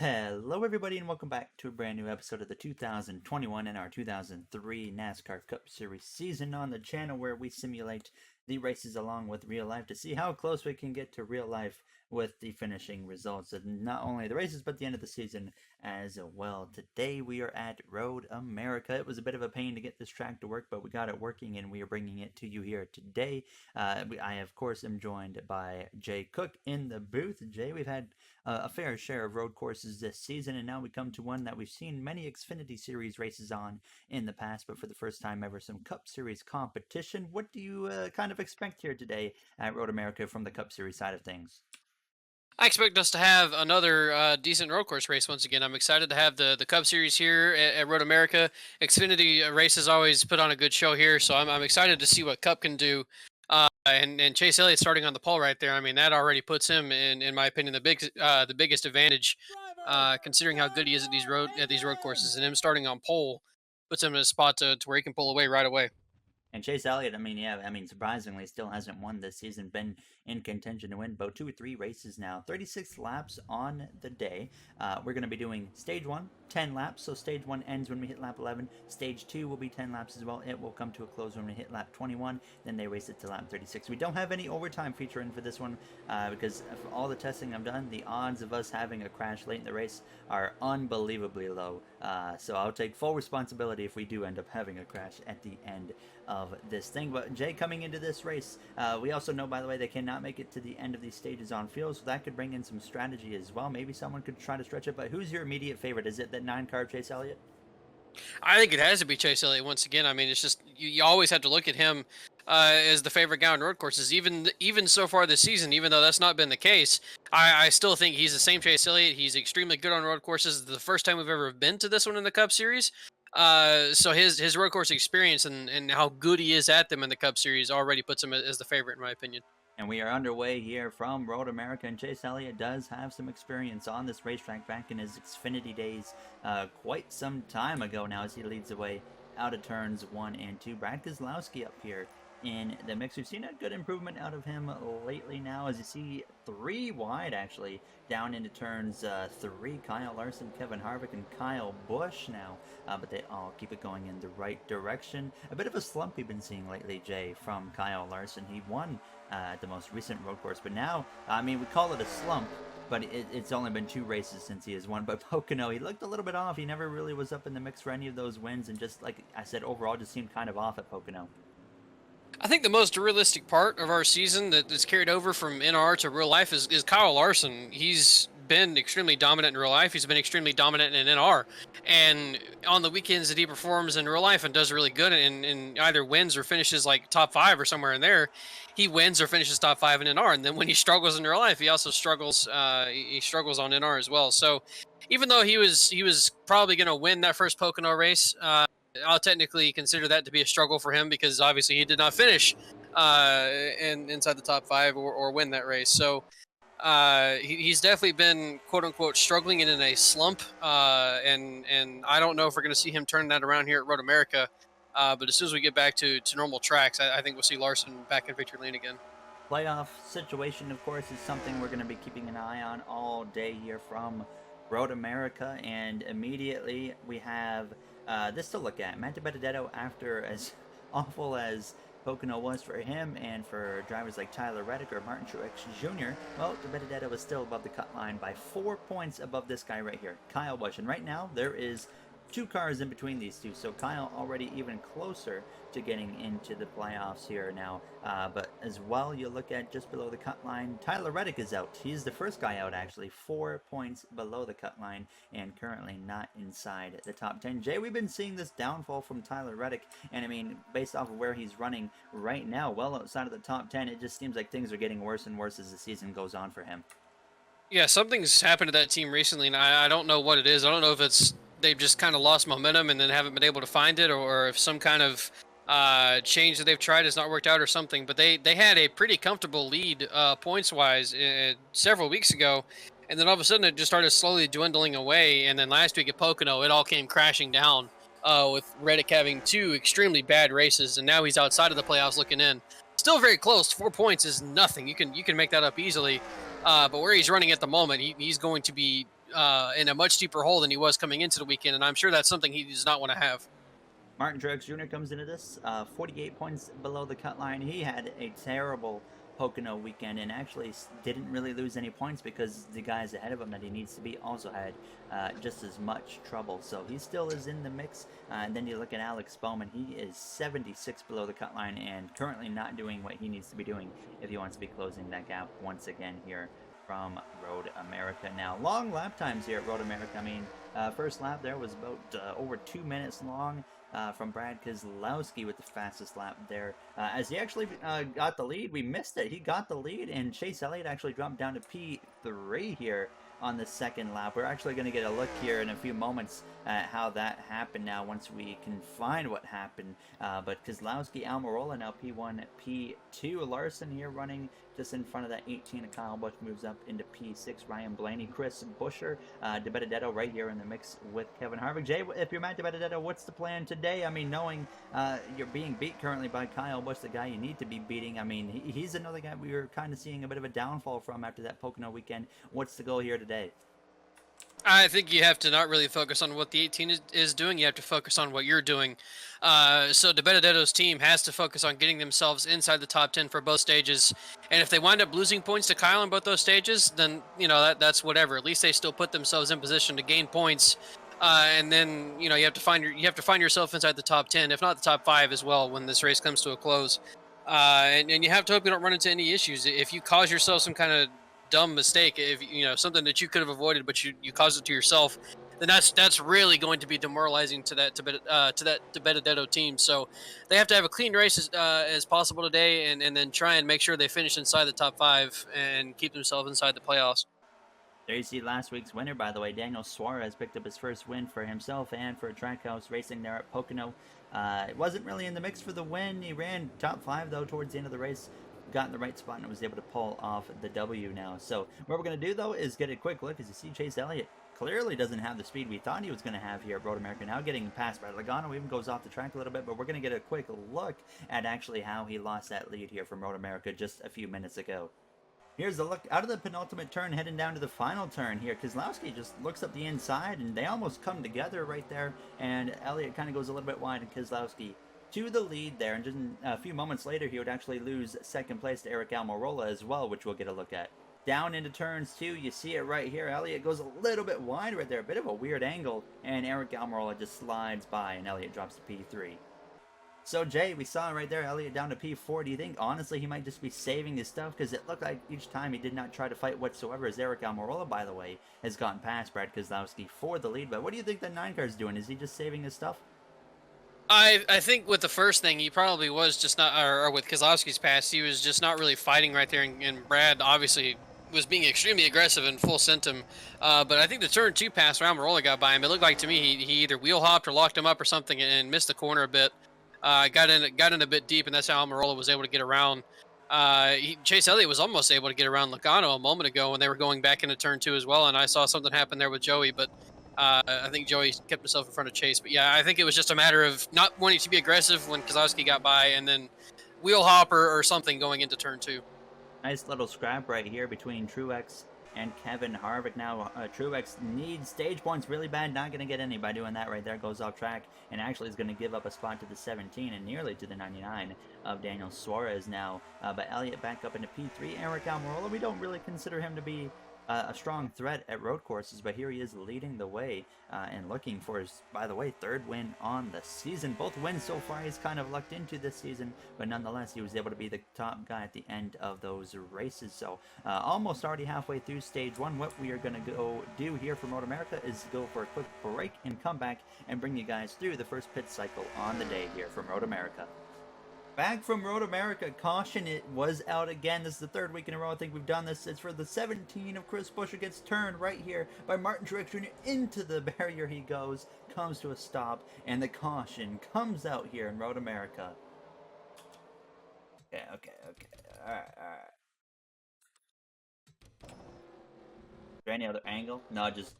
Hello, everybody, and welcome back to a brand new episode of the 2021 NR2003 NASCAR Cup Series season on the channel, where we simulate the races along with real life to see how close we can get to real life with the finishing results of not only the races but the end of the season as well. Today we are at Road America. It was a bit of a pain to get this track to work, but we got it working and we are bringing it to you here today. I, of course, am joined by Jay Cook in the booth. Jay, we've had a fair share of road courses this season, and now we come to one that we've seen many Xfinity Series races on in the past, but for the first time ever, some Cup Series competition. What do you kind of expect here today at Road America from the Cup Series side of things? I expect us to have another decent road course race once again. I'm excited to have the Cup Series here at Road America. Xfinity races always put on a good show here, so I'm excited to see what Cup can do. And Chase Elliott starting on the pole right there. I mean, that already puts him in my opinion, the biggest advantage, considering how good he is at these road courses. And him starting on pole puts him in a spot to where he can pull away right away. And Chase Elliott, surprisingly, still hasn't won this season. Been in contention to win about 2 or 3 races now. 36 laps on the day. We're going to be doing stage 1, 10 laps. So stage 1 ends when we hit lap 11. Stage 2 will be 10 laps as well. It will come to a close when we hit lap 21. Then they race it to lap 36. We don't have any overtime feature in for this one because of all the testing I've done, the odds of us having a crash late in the race are unbelievably low. So I'll take full responsibility if we do end up having a crash at the end of this thing. But Jay, coming into this race, we also know, by the way, they cannot make it to the end of these stages on field, so that could bring in some strategy as well. Maybe someone could try to stretch it, but who's your immediate favorite? Is it that 9-car Chase Elliott? I think it has to be Chase Elliott once again. I mean, it's just you always have to look at him as the favorite guy on road courses. Even so far this season, even though that's not been the case, I still think he's the same Chase Elliott. He's extremely good on road courses. The first time we've ever been to this one in the Cup Series. So his road course experience and how good he is at them in the Cup Series already puts him as the favorite in my opinion. And we are underway here from Road America, and Chase Elliott does have some experience on this racetrack back in his Xfinity days quite some time ago now, as he leads the way out of turns 1 and 2. Brad Keselowski up here in the mix. We've seen a good improvement out of him lately now, as you see 3 wide actually down into turns 3. Kyle Larson, Kevin Harvick, and Kyle Busch now, but they all keep it going in the right direction. A bit of a slump we've been seeing lately, Jay, from Kyle Larson. He won at the most recent road course, but now, we call it a slump, but it's only been 2 races since he has won. But Pocono, he looked a little bit off. He never really was up in the mix for any of those wins, and just like I said, overall just seemed kind of off at Pocono. I think the most realistic part of our season that's carried over from NR to real life is Kyle Larson. He's been extremely dominant in real life. He's been extremely dominant in NR. And on the weekends that he performs in real life and does really good and either wins or finishes like top 5 or somewhere in there, he wins or finishes top 5 in NR. And then when he struggles in real life, he also struggles. He struggles on NR as well. So even though he was probably going to win that first Pocono race, I'll technically consider that to be a struggle for him because obviously he did not finish inside the top 5 or win that race. So he's definitely been quote unquote struggling and in a slump. And I don't know if we're going to see him turn that around here at Road America. But as soon as we get back to normal tracks, I think we'll see Larson back in victory lane again. Playoff situation, of course, is something we're going to be keeping an eye on all day here from Road America. And immediately we have this to look at. Matt DiBenedetto, after as awful as Pocono was for him and for drivers like Tyler Reddick or Martin Truex Jr., well, DiBenedetto was still above the cut line by 4 points above this guy right here, Kyle Busch. And right now, there is 2 cars in between these two, so Kyle already even closer to getting into the playoffs here now. But as well, you look at just below the cut line, Tyler Reddick is out. He's the first guy out, actually, 4 points below the cut line and currently not inside the top 10. Jay, we've been seeing this downfall from Tyler Reddick, and based off of where he's running right now, well outside of the top 10, it just seems like things are getting worse and worse as the season goes on for him. Yeah, something's happened to that team recently, and I don't know what it is. I don't know if it's they've just kind of lost momentum and then haven't been able to find it, or if some kind of change that they've tried has not worked out or something. But they had a pretty comfortable lead points-wise several weeks ago, and then all of a sudden it just started slowly dwindling away. And then last week at Pocono, it all came crashing down with Reddick having 2 extremely bad races, and now he's outside of the playoffs looking in. Still very close. 4 points is nothing. You can make that up easily. But where he's running at the moment, he's going to be in a much deeper hole than he was coming into the weekend, and I'm sure that's something he does not want to have. Martin Truex Jr. comes into this 48 points below the cut line. He had a terrible Pocono weekend and actually didn't really lose any points because the guys ahead of him that he needs to beat also had just as much trouble. So he still is in the mix. And then you look at Alex Bowman. He is 76 below the cut line and currently not doing what he needs to be doing if he wants to be closing that gap once again here from Road America. Now, long lap times here at Road America. I mean, first lap there was about over 2 minutes long. From Brad Keselowski with the fastest lap there. As he actually got the lead, we missed it. He got the lead, and Chase Elliott actually dropped down to P3 here on the second lap. We're actually going to get a look here in a few moments at how that happened now once we can find what happened. But Keselowski, Almirola now P1, P2. Larson here running just in front of that 18 of Kyle Busch moves up into P6. Ryan Blaney, Chris Buescher, DeBenedetto right here in the mix with Kevin Harvick. Jay, if you're Matt DeBenedetto, what's the plan today? I mean, knowing you're being beat currently by Kyle Busch, the guy you need to be beating. I mean, he's another guy we were kind of seeing a bit of a downfall from after that Pocono weekend. What's the goal here today? I think you have to not really focus on what the 18 is doing. You have to focus on what you're doing. So DeBenedetto's team has to focus on getting themselves inside the top 10 for both stages. And if they wind up losing points to Kyle in both those stages, then that's whatever. At least they still put themselves in position to gain points. And then you have to find yourself inside the top 10, if not the top 5 as well, when this race comes to a close. And you have to hope you don't run into any issues. If you cause yourself some kind of dumb mistake, if something that you could have avoided but you caused it to yourself, then that's really going to be demoralizing to that Benedetto team. So they have to have a clean race as possible today, and then try and make sure they finish inside the top 5 and keep themselves inside the playoffs. There you see last week's winner, by the way. Daniel Suarez picked up his first win for himself and for Trackhouse Racing there at Pocono. It wasn't really in the mix for the win. He ran top 5 though towards the end of the race. Got in the right spot and was able to pull off the W now. So what we're going to do though is get a quick look as you see Chase Elliott clearly doesn't have the speed we thought he was going to have here at Road America. Now getting passed by Logano, even goes off the track a little bit, but we're going to get a quick look at actually how he lost that lead here from Road America just a few minutes ago. Here's a look out of the penultimate turn, heading down to the final turn here. Keselowski just looks up the inside, and they almost come together right there, and Elliott kind of goes a little bit wide, and Keselowski to the lead there, and just a few moments later, he would actually lose second place to Eric Almirola as well, which we'll get a look at. Down into turns 2, you see it right here. Elliott goes a little bit wide right there, a bit of a weird angle, and Eric Almirola just slides by, and Elliott drops to P3. So, Jay, we saw right there, Elliott down to P4. Do you think, honestly, he might just be saving his stuff? Because it looked like each time he did not try to fight whatsoever, as Eric Almirola, by the way, has gotten past Brad Keselowski for the lead. But what do you think the 9 car's doing? Is he just saving his stuff? I think with the first thing, he probably was just not, or with Keselowski's pass, he was just not really fighting right there, and Brad obviously was being extremely aggressive and full sent him. But I think the turn 2 pass where Almirola got by him, it looked like to me he either wheel hopped or locked him up or something and missed the corner a bit. Got in a bit deep, and that's how Almirola was able to get around. Chase Elliott was almost able to get around Logano a moment ago when they were going back into turn 2 as well, and I saw something happen there with Joey, but I think Joey kept himself in front of Chase. But yeah, I think it was just a matter of not wanting to be aggressive when Keselowski got by, and then wheel hopper or something going into turn 2. Nice little scrap right here between Truex and Kevin Harvick. Now, Truex needs stage points really bad. Not going to get any by doing that right there. Goes off track and actually is going to give up a spot to the 17 and nearly to the 99 of Daniel Suarez now. But Elliott back up into P3. Eric Almirola, we don't really consider him to be a strong threat at road courses, but here he is leading the way and looking for his, by the way, 3rd win on the season. Both wins so far he's kind of lucked into this season, but nonetheless he was able to be the top guy at the end of those races. So almost already halfway through stage 1. What we are going to go do here for Road America is go for a quick break and come back and bring you guys through the first pit cycle on the day here from Road America. Back from Road America, caution, it was out again. This is the 3rd week in a row I think we've done this. It's for the 17 of Chris Buescher, gets turned right here by Martin Truex Jr. Into the barrier he goes, comes to a stop, and the caution comes out here in Road America. Okay. Alright. Is there any other angle? No, just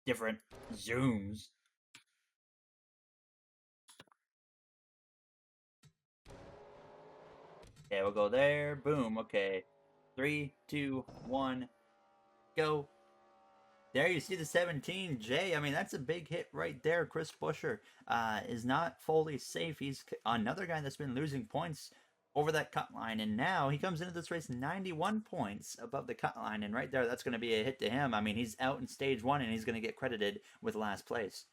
different zooms. Okay, we'll go there. Boom. Okay. 3, 2, 1, go. There you see the 17J. I mean, that's a big hit right there. Chris Buescher is not fully safe. He's another guy that's been losing points over that cut line, and now he comes into this race 91 points above the cut line, and right there, that's going to be a hit to him. I mean, he's out in stage one, and he's going to get credited with last place.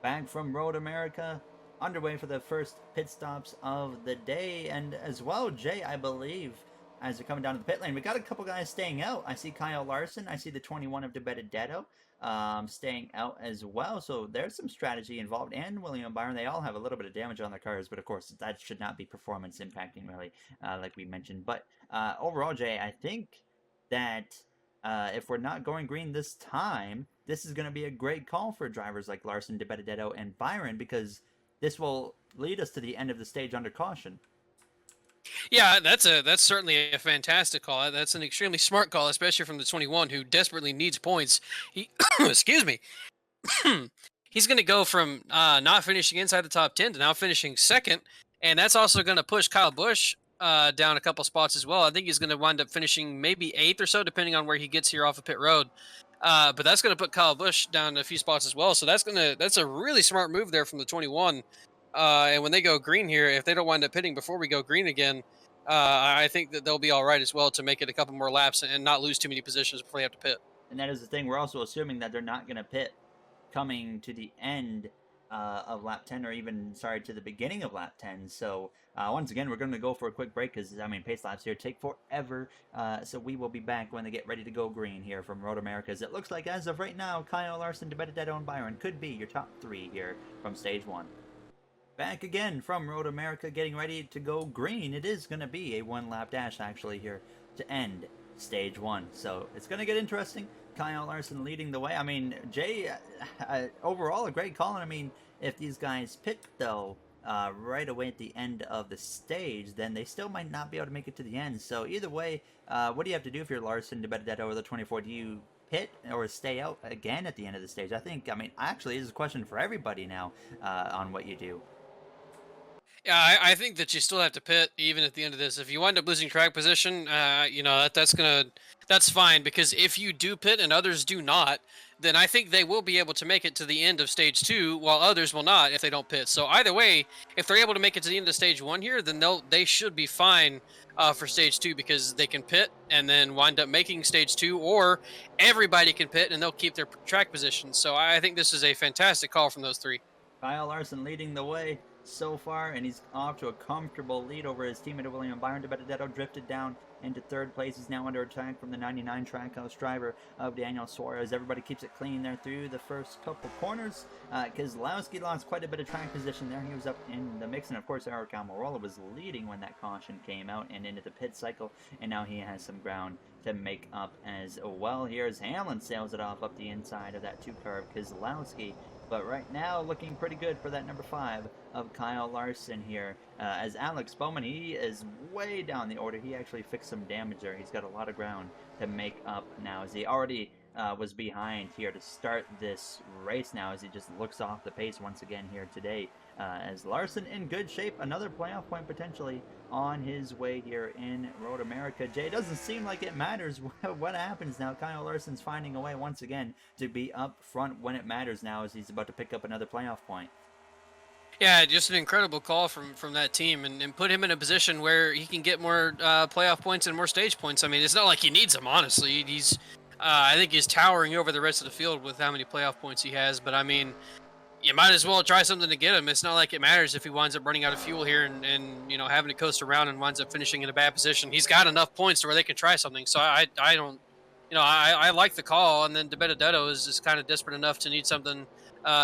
Back from Road America, underway for the first pit stops of the day, and as well, Jay, I believe, as they're coming down to the pit lane, we got a couple guys staying out. I see Kyle Larson, I see the 21 of DeBenedetto staying out as well, so there's some strategy involved, and William Byron, they all have a little bit of damage on their cars, but of course, that should not be performance impacting, really, like we mentioned. But overall, Jay, I think that if we're not going green this time, this is going to be a great call for drivers like Larson, DeBenedetto, and Byron, because this will lead us to the end of the stage under caution. Yeah, that's certainly a fantastic call. That's an extremely smart call, especially from the 21 who desperately needs points. He, excuse me, he's going to go from not finishing inside the top 10 to now finishing second, and that's also going to push Kyle Busch down a couple spots as well. I think he's going to wind up finishing maybe 8th or so, depending on where he gets here off of pit road. But that's going to put Kyle Busch down a few spots as well. So that's a really smart move there from the 21. And when they go green here, if they don't wind up pitting before we go green again, I think that they'll be all right as well to make it a couple more laps and not lose too many positions before they have to pit. And that is the thing. We're also assuming that they're not going to pit coming to the end of lap 10, or even, sorry, to the beginning of lap 10. So once again, we're going to go for a quick break because, I mean, pace laps here take forever. So we will be back when they get ready to go green here from Road Americas. It looks like, as of right now, Kyle Larson, DeBenedetto, and Byron could be your top three here from stage one. Back again from Road America, getting ready to go green. It is going to be a one-lap dash, actually, here to end stage one. So it's going to get interesting. Kyle Larson leading the way. I mean, Jay, overall, a great call. I mean, if these guys pit, though, right away at the end of the stage, then they still might not be able to make it to the end. So either way, what do you have to do if you're Larson, DeBenedetto, or the 24? Do you pit or stay out again at the end of the stage? I mean, actually, this is a question for everybody now on what you do. Yeah, I think that you still have to pit even at the end of this. If you wind up losing track position, that's fine, because if you do pit and others do not, then I think they will be able to make it to the end of stage 2, while others will not if they don't pit. So either way, if they're able to make it to the end of stage 1 here, then they should be fine for stage 2, because they can pit and then wind up making stage 2, or everybody can pit and they'll keep their track position. So I think this is a fantastic call from those three. Kyle Larson leading the way so far, and he's off to a comfortable lead over his teammate William Byron. DeBenedetto drifted down into third place. He's now under attack from the 99 Trackhouse driver of Daniel Suarez. Everybody keeps it clean there through the first couple corners. Keselowski lost quite a bit of track position there. He was up in the mix, and of course Eric Almirola was leading when that caution came out and into the pit cycle, and now he has some ground to make up as well. Here's Hamlin sails it off up the inside of that two-car of Keselowski. But right now, looking pretty good for that number 5 of Kyle Larson here. As Alex Bowman, he is way down the order. He actually fixed some damage there. He's got a lot of ground to make up now, as he already was behind here to start this race now, as he just looks off the pace once again here today. As Larson in good shape, another playoff point potentially on his way here in Road America. Jay, doesn't seem like it matters what happens now. Kyle Larson's finding a way once again to be up front when it matters now, as he's about to pick up another playoff point. Yeah, just an incredible call from that team, and put him in a position where he can get more playoff points and more stage points. I mean, it's not like he needs them, honestly. I think he's towering over the rest of the field with how many playoff points he has. But I mean, you might as well try something to get him. It's not like it matters if he winds up running out of fuel here and having to coast around and winds up finishing in a bad position. He's got enough points to where they can try something. So I don't, I like the call. And then DeBenedetto is kind of desperate enough to need something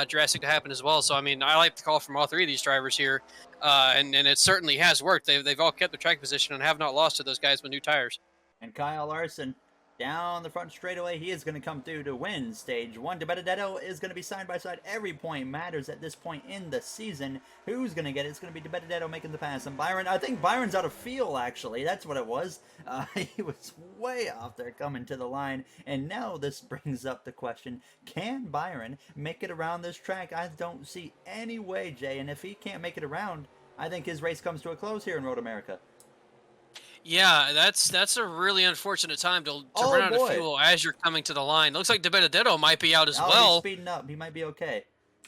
drastic to happen as well. So I mean, I like the call from all three of these drivers here, and it certainly has worked. They've all kept their track position and have not lost to those guys with new tires. And Kyle Larson, down the front straightaway, he is going to come through to win stage 1. DeBenedetto is going to be side by side. Every point matters at this point in the season. Who's going to get it? It's going to be DeBenedetto making the pass. And Byron, I think Byron's out of fuel, actually. That's what it was. He was way off there coming to the line. And now this brings up the question, can Byron make it around this track? I don't see any way, Jay. And if he can't make it around, I think his race comes to a close here in Road America. Yeah, that's a really unfortunate time to run Oh out of boy. fuel as you're coming to the line. Looks like DeBenedetto might be out as Oh, he's well. speeding up. He might be okay.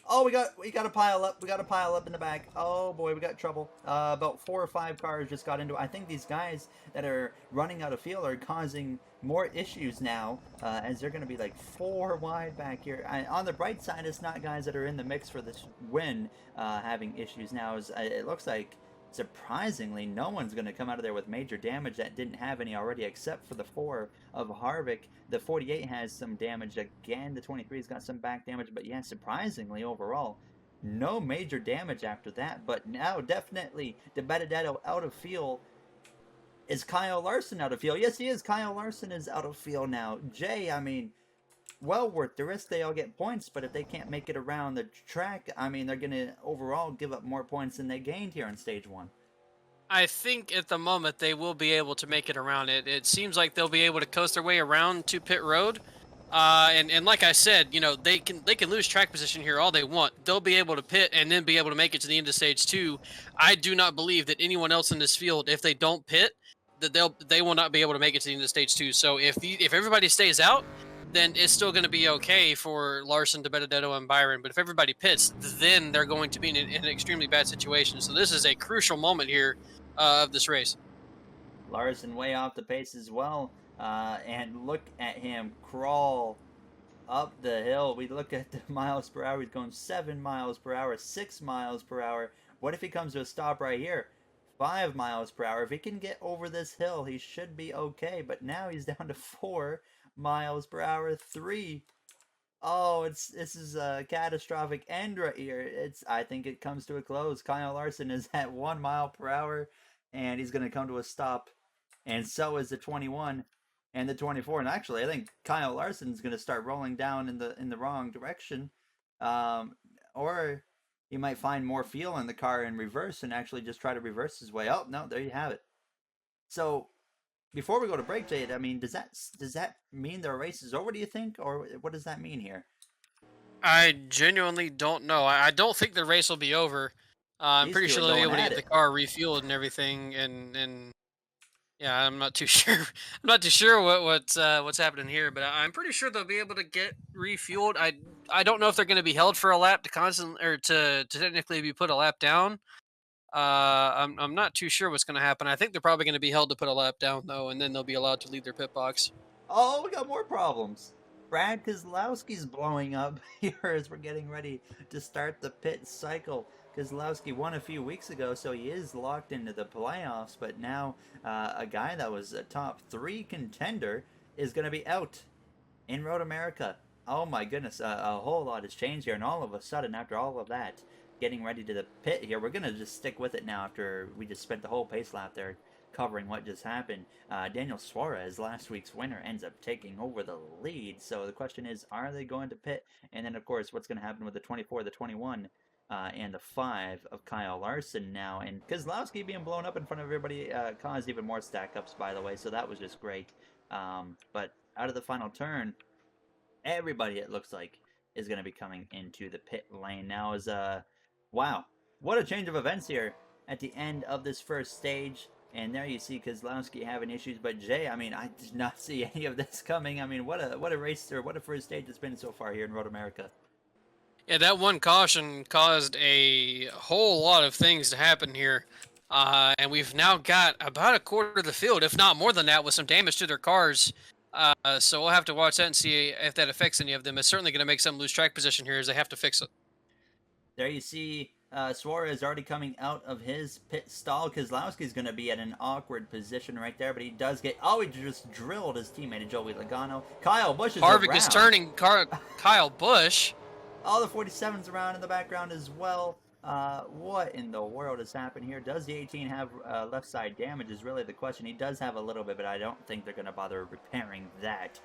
Oh, we got a pile up. We got a pile up in the back. Oh boy, we got trouble. About 4 or 5 cars just got into it. I think these guys that are running out of fuel are causing more issues now, as they're going to be like 4 wide back here. On the bright side, it's not guys that are in the mix for this win having issues now. It looks like surprisingly no one's going to come out of there with major damage that didn't have any already, except for the 4 of Harvick. The 48 has some damage again. The 23's got some back damage, but yeah, surprisingly overall, no major damage after that. But now definitely the Benedetto out of field. Is Kyle Larson out of field? Yes, he is. Kyle Larson is out of field now. Jay, I mean, well worth the risk. They all get points, but if they can't make it around the track, I mean, they're going to overall give up more points than they gained here in stage one. I think at the moment they will be able to make it around it. It seems like they'll be able to coast their way around to pit road. And like I said, they can lose track position here all they want. They'll be able to pit and then be able to make it to the end of stage two. I do not believe that anyone else in this field, if they don't pit, that they will not be able to make it to the end of stage two. So if everybody stays out, then it's still going to be okay for Larson, DeBenedetto, and Byron. But if everybody pits, then they're going to be in an extremely bad situation. So this is a crucial moment here of this race. Larson way off the pace as well. And look at him crawl up the hill. We look at the miles per hour. He's going 7 miles per hour, 6 miles per hour. What if he comes to a stop right here? 5 miles per hour. If he can get over this hill, he should be okay. But now he's down to 4 miles per hour, 3. Oh, this is a catastrophic end right here. I think it comes to a close. Kyle Larson is at 1 mile per hour, and he's going to come to a stop, and so is the 21 and the 24. And actually, I think Kyle Larson's going to start rolling down in the wrong direction, um, or he might find more fuel in the car in reverse and actually just try to reverse his way. Oh no, there you have it. So before we go to break, Jade, I mean, does that mean the race is over? Do you think, or what does that mean here? I genuinely don't know. I don't think the race will be over. I'm These pretty two are sure they'll be going able to at get the it. car refueled and everything. And yeah, I'm not too sure. I'm not too sure what's happening here, but I'm pretty sure they'll be able to get refueled. I don't know if they're going to be held for a lap to constant or to technically be put a lap down. I'm not too sure what's going to happen. I think they're probably going to be held to put a lap down though, and then they'll be allowed to leave their pit box. Oh, we got more problems. Brad Kozlowski's blowing up here as we're getting ready to start the pit cycle. Kozlowski won a few weeks ago, so he is locked into the playoffs. But now, a guy that was a top 3 contender is going to be out in Road America. Oh my goodness, a whole lot has changed here, and all of a sudden, after all of that, getting ready to the pit here, we're gonna just stick with it now. After we just spent the whole pace lap there covering what just happened, Daniel Suarez, last week's winner, ends up taking over the lead. So the question is, are they going to pit? And then, of course, what's going to happen with the 24, the 21, and the 5 of Kyle Larson now? And Kozlowski being blown up in front of everybody caused even more stack ups, by the way. So that was just great. But out of the final turn, everybody, it looks like, is going to be coming into the pit lane now. Wow, what a change of events here at the end of this first stage. And there you see Kozlowski having issues, but Jay, I mean, I did not see any of this coming. I mean, what a race, or what a first stage it's been so far here in Road America. Yeah, that one caution caused a whole lot of things to happen here. And we've now got about a quarter of the field, if not more than that, with some damage to their cars. So we'll have to watch that and see if that affects any of them. It's certainly going to make some lose track position here as they have to fix it. There you see Suarez already coming out of his pit stall. Kozlowski's going to be at an awkward position right there, but he does get... Oh, he just drilled his teammate, Joey Logano. Kyle Busch is Harvick is around. turning Kyle Busch. All the 47s around in the background as well. What in the world has happened here? Does the 18 have left side damage is really the question. He does have a little bit, but I don't think they're going to bother repairing that.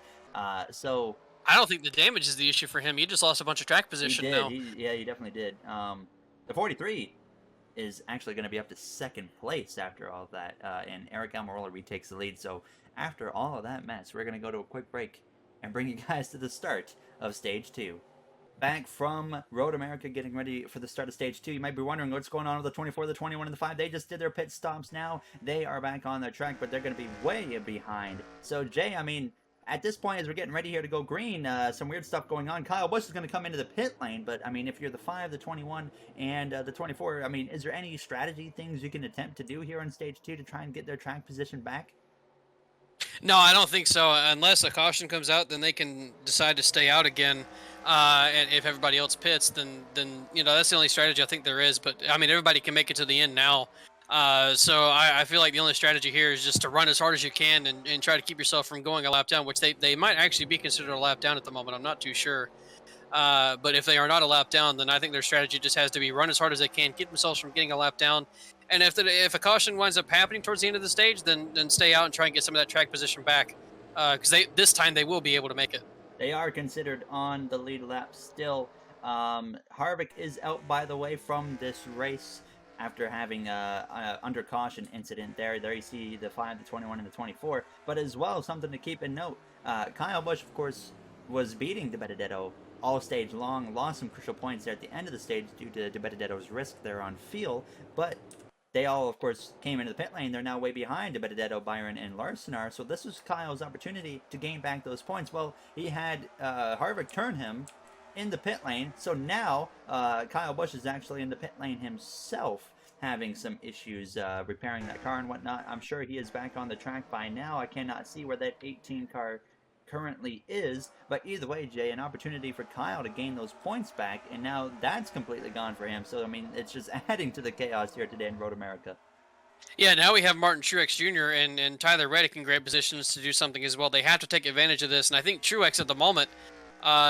So I don't think the damage is the issue for him. He just lost a bunch of track he position did. now. Yeah, he definitely did. The 43 is actually going to be up to second place after all of that, and Eric Almirola retakes the lead. So after all of that mess, we're going to go to a quick break and bring you guys to the start of stage 2. Back from Road America, getting ready for the start of stage 2. You might be wondering what's going on with the 24, the 21, and the 5. They just did their pit stops now. They are back on their track, but they're going to be way behind. So, Jay, I mean, at this point, as we're getting ready here to go green, some weird stuff going on. Kyle Busch is going to come into the pit lane, but I mean, if you're the 5, the 21, and the 24, I mean, is there any strategy things you can attempt to do here on stage 2 to try and get their track position back? No, I don't think so. Unless a caution comes out, then they can decide to stay out again. And if everybody else pits, then that's the only strategy I think there is. But I mean, everybody can make it to the end now. So I feel like the only strategy here is just to run as hard as you can and try to keep yourself from going a lap down, which they might actually be considered a lap down at the moment. I'm not too sure. But if they are not a lap down, then I think their strategy just has to be run as hard as they can, keep themselves from getting a lap down. And if a caution winds up happening towards the end of the stage, then stay out and try and get some of that track position back. Because this time they will be able to make it. They are considered on the lead lap still. Harvick is out, by the way, from this race after having a under caution incident there. There you see the 5, the 21, and the 24. But as well, something to keep in note, Kyle Busch, of course, was beating DiBenedetto all stage long, lost some crucial points there at the end of the stage due to DiBenedetto's risk there on fuel, but they all, of course, came into the pit lane. They're now way behind Benedetto, Byron, and Larson are. So this was Kyle's opportunity to gain back those points. Well, he had Harvick turn him in the pit lane. So now Kyle Busch is actually in the pit lane himself, having some issues repairing that car and whatnot. I'm sure he is back on the track by now. I cannot see where that 18 car currently is, but either way, Jay, an opportunity for Kyle to gain those points back, and now that's completely gone for him. So I mean, it's just adding to the chaos here today in Road America. Yeah, now we have Martin Truex Jr. and Tyler Reddick in great positions to do something as well. They have to take advantage of this, and I think Truex at the moment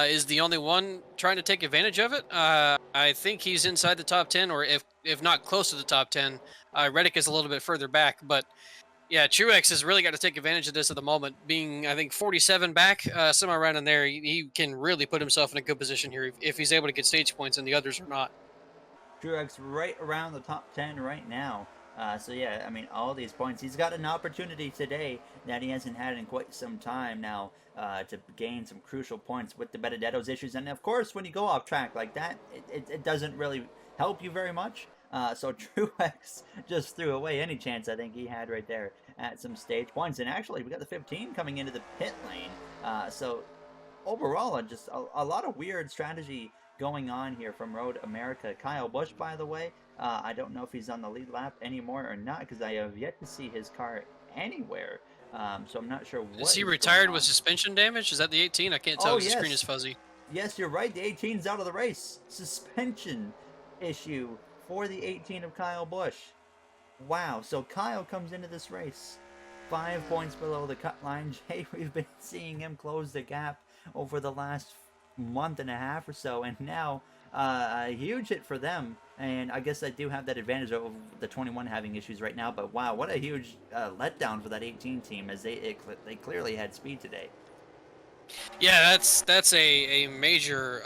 is the only one trying to take advantage of it. I think he's inside the top 10, or if not close to the top 10. Reddick is a little bit further back, but yeah, Truex has really got to take advantage of this at the moment. Being, I think, 47 back, somewhere around in there, he can really put himself in a good position here if he's able to get stage points and the others are not. Truex right around the top 10 right now. So yeah, I mean, all these points. He's got an opportunity today that he hasn't had in quite some time now to gain some crucial points with the Benedetto's issues. And of course, when you go off track like that, it doesn't really help you very much. So Truex just threw away any chance I think he had right there at some stage points. And actually, we got the 15 coming into the pit lane. So overall, just a lot of weird strategy going on here from Road America. Kyle Busch, by the way, I don't know if he's on the lead lap anymore or not because I have yet to see his car anywhere. So I'm not sure what. Is he retired with suspension damage? Is that the 18? I can't tell because the screen is fuzzy. Yes, you're right. The 18's out of the race. Suspension issue for the 18 of Kyle Busch. Wow. So Kyle comes into this race 5 points below the cut line. Jay, we've been seeing him close the gap over the last month and a half or so, and now a huge hit for them. And I guess I do have that advantage of the 21 having issues right now, but wow, what a huge letdown for that 18 team, as they clearly had speed today. Yeah, that's a major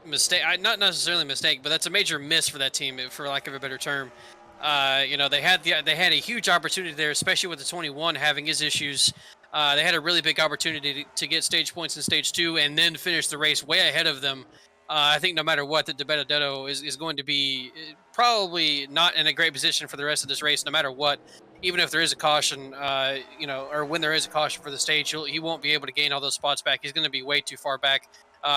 mistake. Not necessarily a mistake, but that's a major miss for that team, for lack of a better term. They had a huge opportunity there, especially with the 21 having his issues. They had a really big opportunity to get stage points in stage 2 and then finish the race way ahead of them. I think no matter what, that DiBenedetto is going to be probably not in a great position for the rest of this race, no matter what. Even if there is a caution, or when there is a caution for the stage, he won't be able to gain all those spots back. He's going to be way too far back.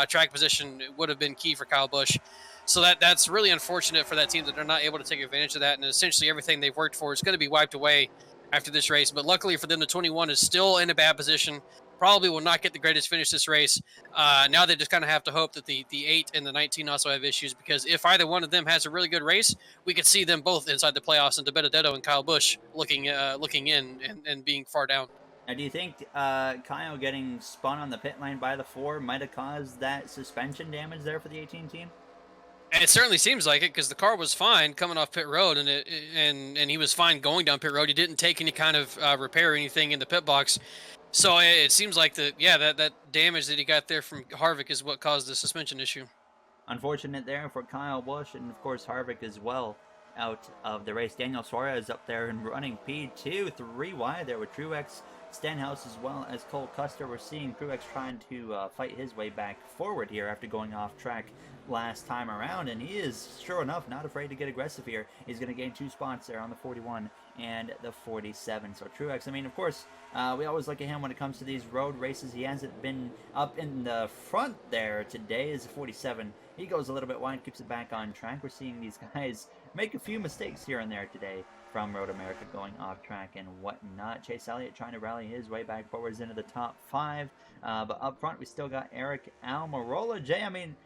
Track position would have been key for Kyle Busch. So that's really unfortunate for that team that they're not able to take advantage of that. And essentially everything they've worked for is going to be wiped away after this race. But luckily for them, the 21 is still in a bad position. Probably will not get the greatest finish this race. Now they just kind of have to hope that the 8 and the 19 also have issues, because if either one of them has a really good race, we could see them both inside the playoffs, and DiBenedetto and Kyle Busch looking in and being far down. Now, do you think Kyle getting spun on the pit lane by the 4 might have caused that suspension damage there for the 18 team? It certainly seems like it, because the car was fine coming off pit road, and he was fine going down pit road. He didn't take any kind of repair or anything in the pit box. So it seems like that damage that he got there from Harvick is what caused the suspension issue. Unfortunate there for Kyle Busch, and of course Harvick as well out of the race. Daniel Suarez up there and running P2, 3 wide there with Truex Stenhouse as well as Cole Custer. We're seeing Truex trying to fight his way back forward here after going off track last time around, and he is, sure enough, not afraid to get aggressive here. He's going to gain 2 spots there on the 41 and the 47. So Truex, I mean, of course, we always look at him when it comes to these road races. He hasn't been up in the front there today as a 47. He goes a little bit wide, keeps it back on track. We're seeing these guys make a few mistakes here and there today from Road America going off track and whatnot. Chase Elliott trying to rally his way back forwards into the top 5. But up front, we still got Eric Almirola. Jay, I mean,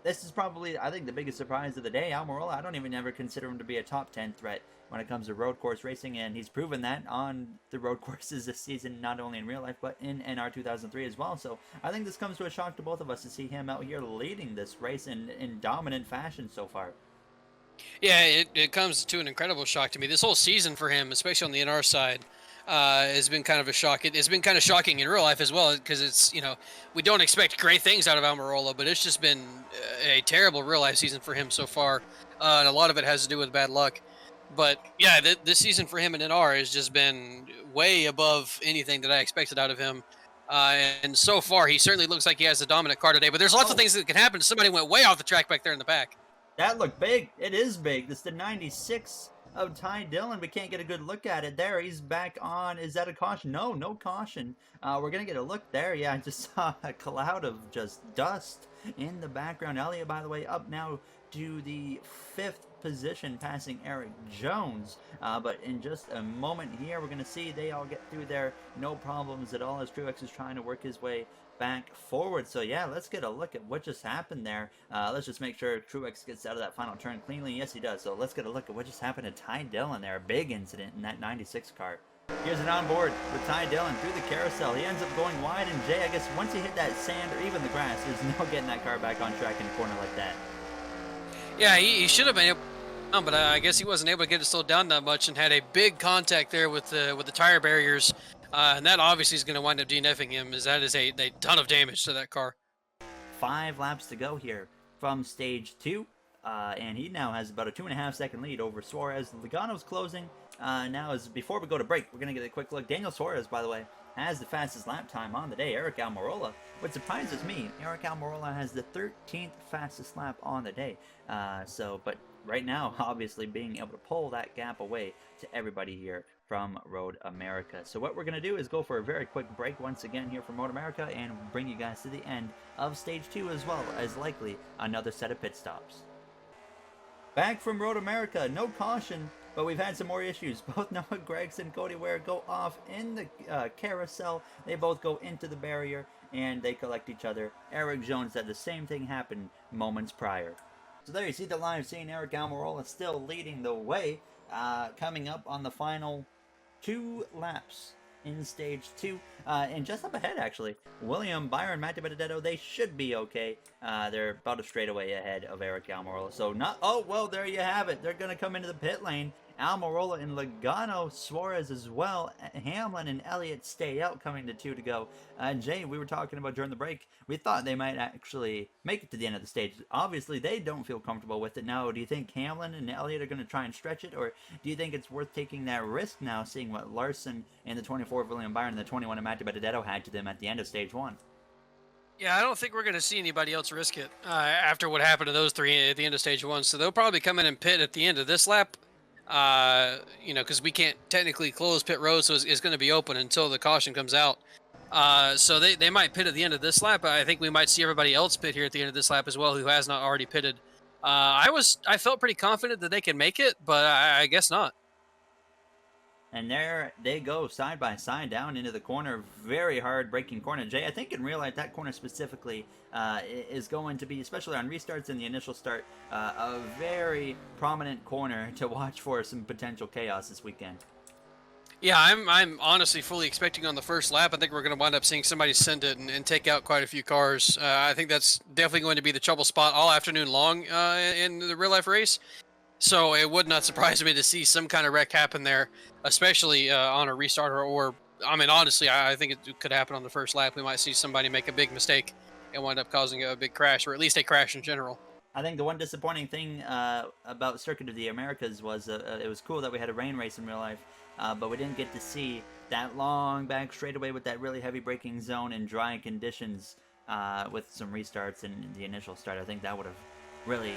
this is probably, I think, the biggest surprise of the day. Almirola, I don't even ever consider him to be a top 10 threat when it comes to road course racing, and he's proven that on the road courses this season, not only in real life, but in NR2003 as well. So I think this comes to a shock to both of us to see him out here leading this race in dominant fashion so far. Yeah, it comes to an incredible shock to me. This whole season for him, especially on the NR side, has been kind of a shock. It's been kind of shocking in real life as well, because it's, we don't expect great things out of Almirola, but it's just been a terrible real life season for him so far, and a lot of it has to do with bad luck. But yeah, this season for him in NR has just been way above anything that I expected out of him. And so far, he certainly looks like he has the dominant car today. But there's lots of things that can happen. Somebody went way off the track back there in the back. That looked big. It is big. This is the 96 of Ty Dillon. We can't get a good look at it there. He's back on. Is that a caution? No, no caution. We're going to get a look there. Yeah, I just saw a cloud of just dust in the background. Elliott, by the way, up now to the 5th position, passing Eric Jones. But in just a moment here, we're going to see they all get through there. No problems at all as Truex is trying to work his way back forward. So yeah, let's get a look at what just happened there. Let's just make sure Truex gets out of that final turn cleanly. Yes, he does. So let's get a look at what just happened to Ty Dillon there. A big incident in that 96 car. Here's an onboard with Ty Dillon through the carousel. He ends up going wide, and Jay, I guess once he hit that sand or even the grass, there's no getting that car back on track in a corner like that. Yeah, he should have been able, but I guess he wasn't able to get it slowed down that much, and had a big contact there with the tire barriers. And that obviously is going to wind up DNFing him, as that is a ton of damage to that car. 5 laps to go here from stage 2. And he now has about a 2.5 second lead over Suarez. Logano's closing. Now, before we go to break, we're going to get a quick look. Daniel Suarez, by the way, has the fastest lap time on the day. Eric Almirola. What surprises me, Eric Almirola has the 13th fastest lap on the day. But right now, obviously, being able to pull that gap away to everybody here from Road America. So what we're going to do is go for a very quick break once again here from Road America and bring you guys to the end of stage 2, as well as likely another set of pit stops. Back from Road America, no caution, but we've had some more issues. Both Noah Gragson and Cody Ware go off in the carousel. They both go into the barrier and they collect each other. Eric Jones had the same thing happen moments prior. So there you see the live scene. Eric Almirola still leading the way, coming up on the final 2 laps in stage 2, and just up ahead actually, William Byron, Matt DiBenedetto, they should be okay. They're about a straightaway ahead of Eric Almirola. So well, there you have it. They're gonna come into the pit lane. Almirola and Logano, Suarez as well. Hamlin and Elliott stay out, coming to 2 to go. Jay, we were talking about during the break, we thought they might actually make it to the end of the stage. Obviously, they don't feel comfortable with it now. Do you think Hamlin and Elliott are going to try and stretch it, or do you think it's worth taking that risk now, seeing what Larson and the 24 of William Byron and the 21 of Matt DiBenedetto had to them at the end of stage 1? Yeah, I don't think we're going to see anybody else risk it after what happened to those 3 at the end of stage 1. So they'll probably come in and pit at the end of this lap. Because we can't technically close pit road, so it's going to be open until the caution comes out. So they might pit at the end of this lap. I think we might see everybody else pit here at the end of this lap as well, who has not already pitted. I felt pretty confident that they could make it, but I guess not. And there they go, side by side, down into the corner. Very hard braking corner. Jay, I think in real life, that corner specifically is going to be, especially on restarts in the initial start, a very prominent corner to watch for some potential chaos this weekend. Yeah, I'm honestly fully expecting on the first lap. I think we're going to wind up seeing somebody send it and take out quite a few cars. I think that's definitely going to be the trouble spot all afternoon long in the real life race. So it would not surprise me to see some kind of wreck happen there, especially on a restarter. Or, I mean, honestly, I think it could happen on the first lap. We might see somebody make a big mistake and wind up causing a big crash, or at least a crash in general. I think the one disappointing thing about Circuit of the Americas was it was cool that we had a rain race in real life, but we didn't get to see that long back straightaway with that really heavy braking zone and dry conditions with some restarts in the initial start. I think that would have really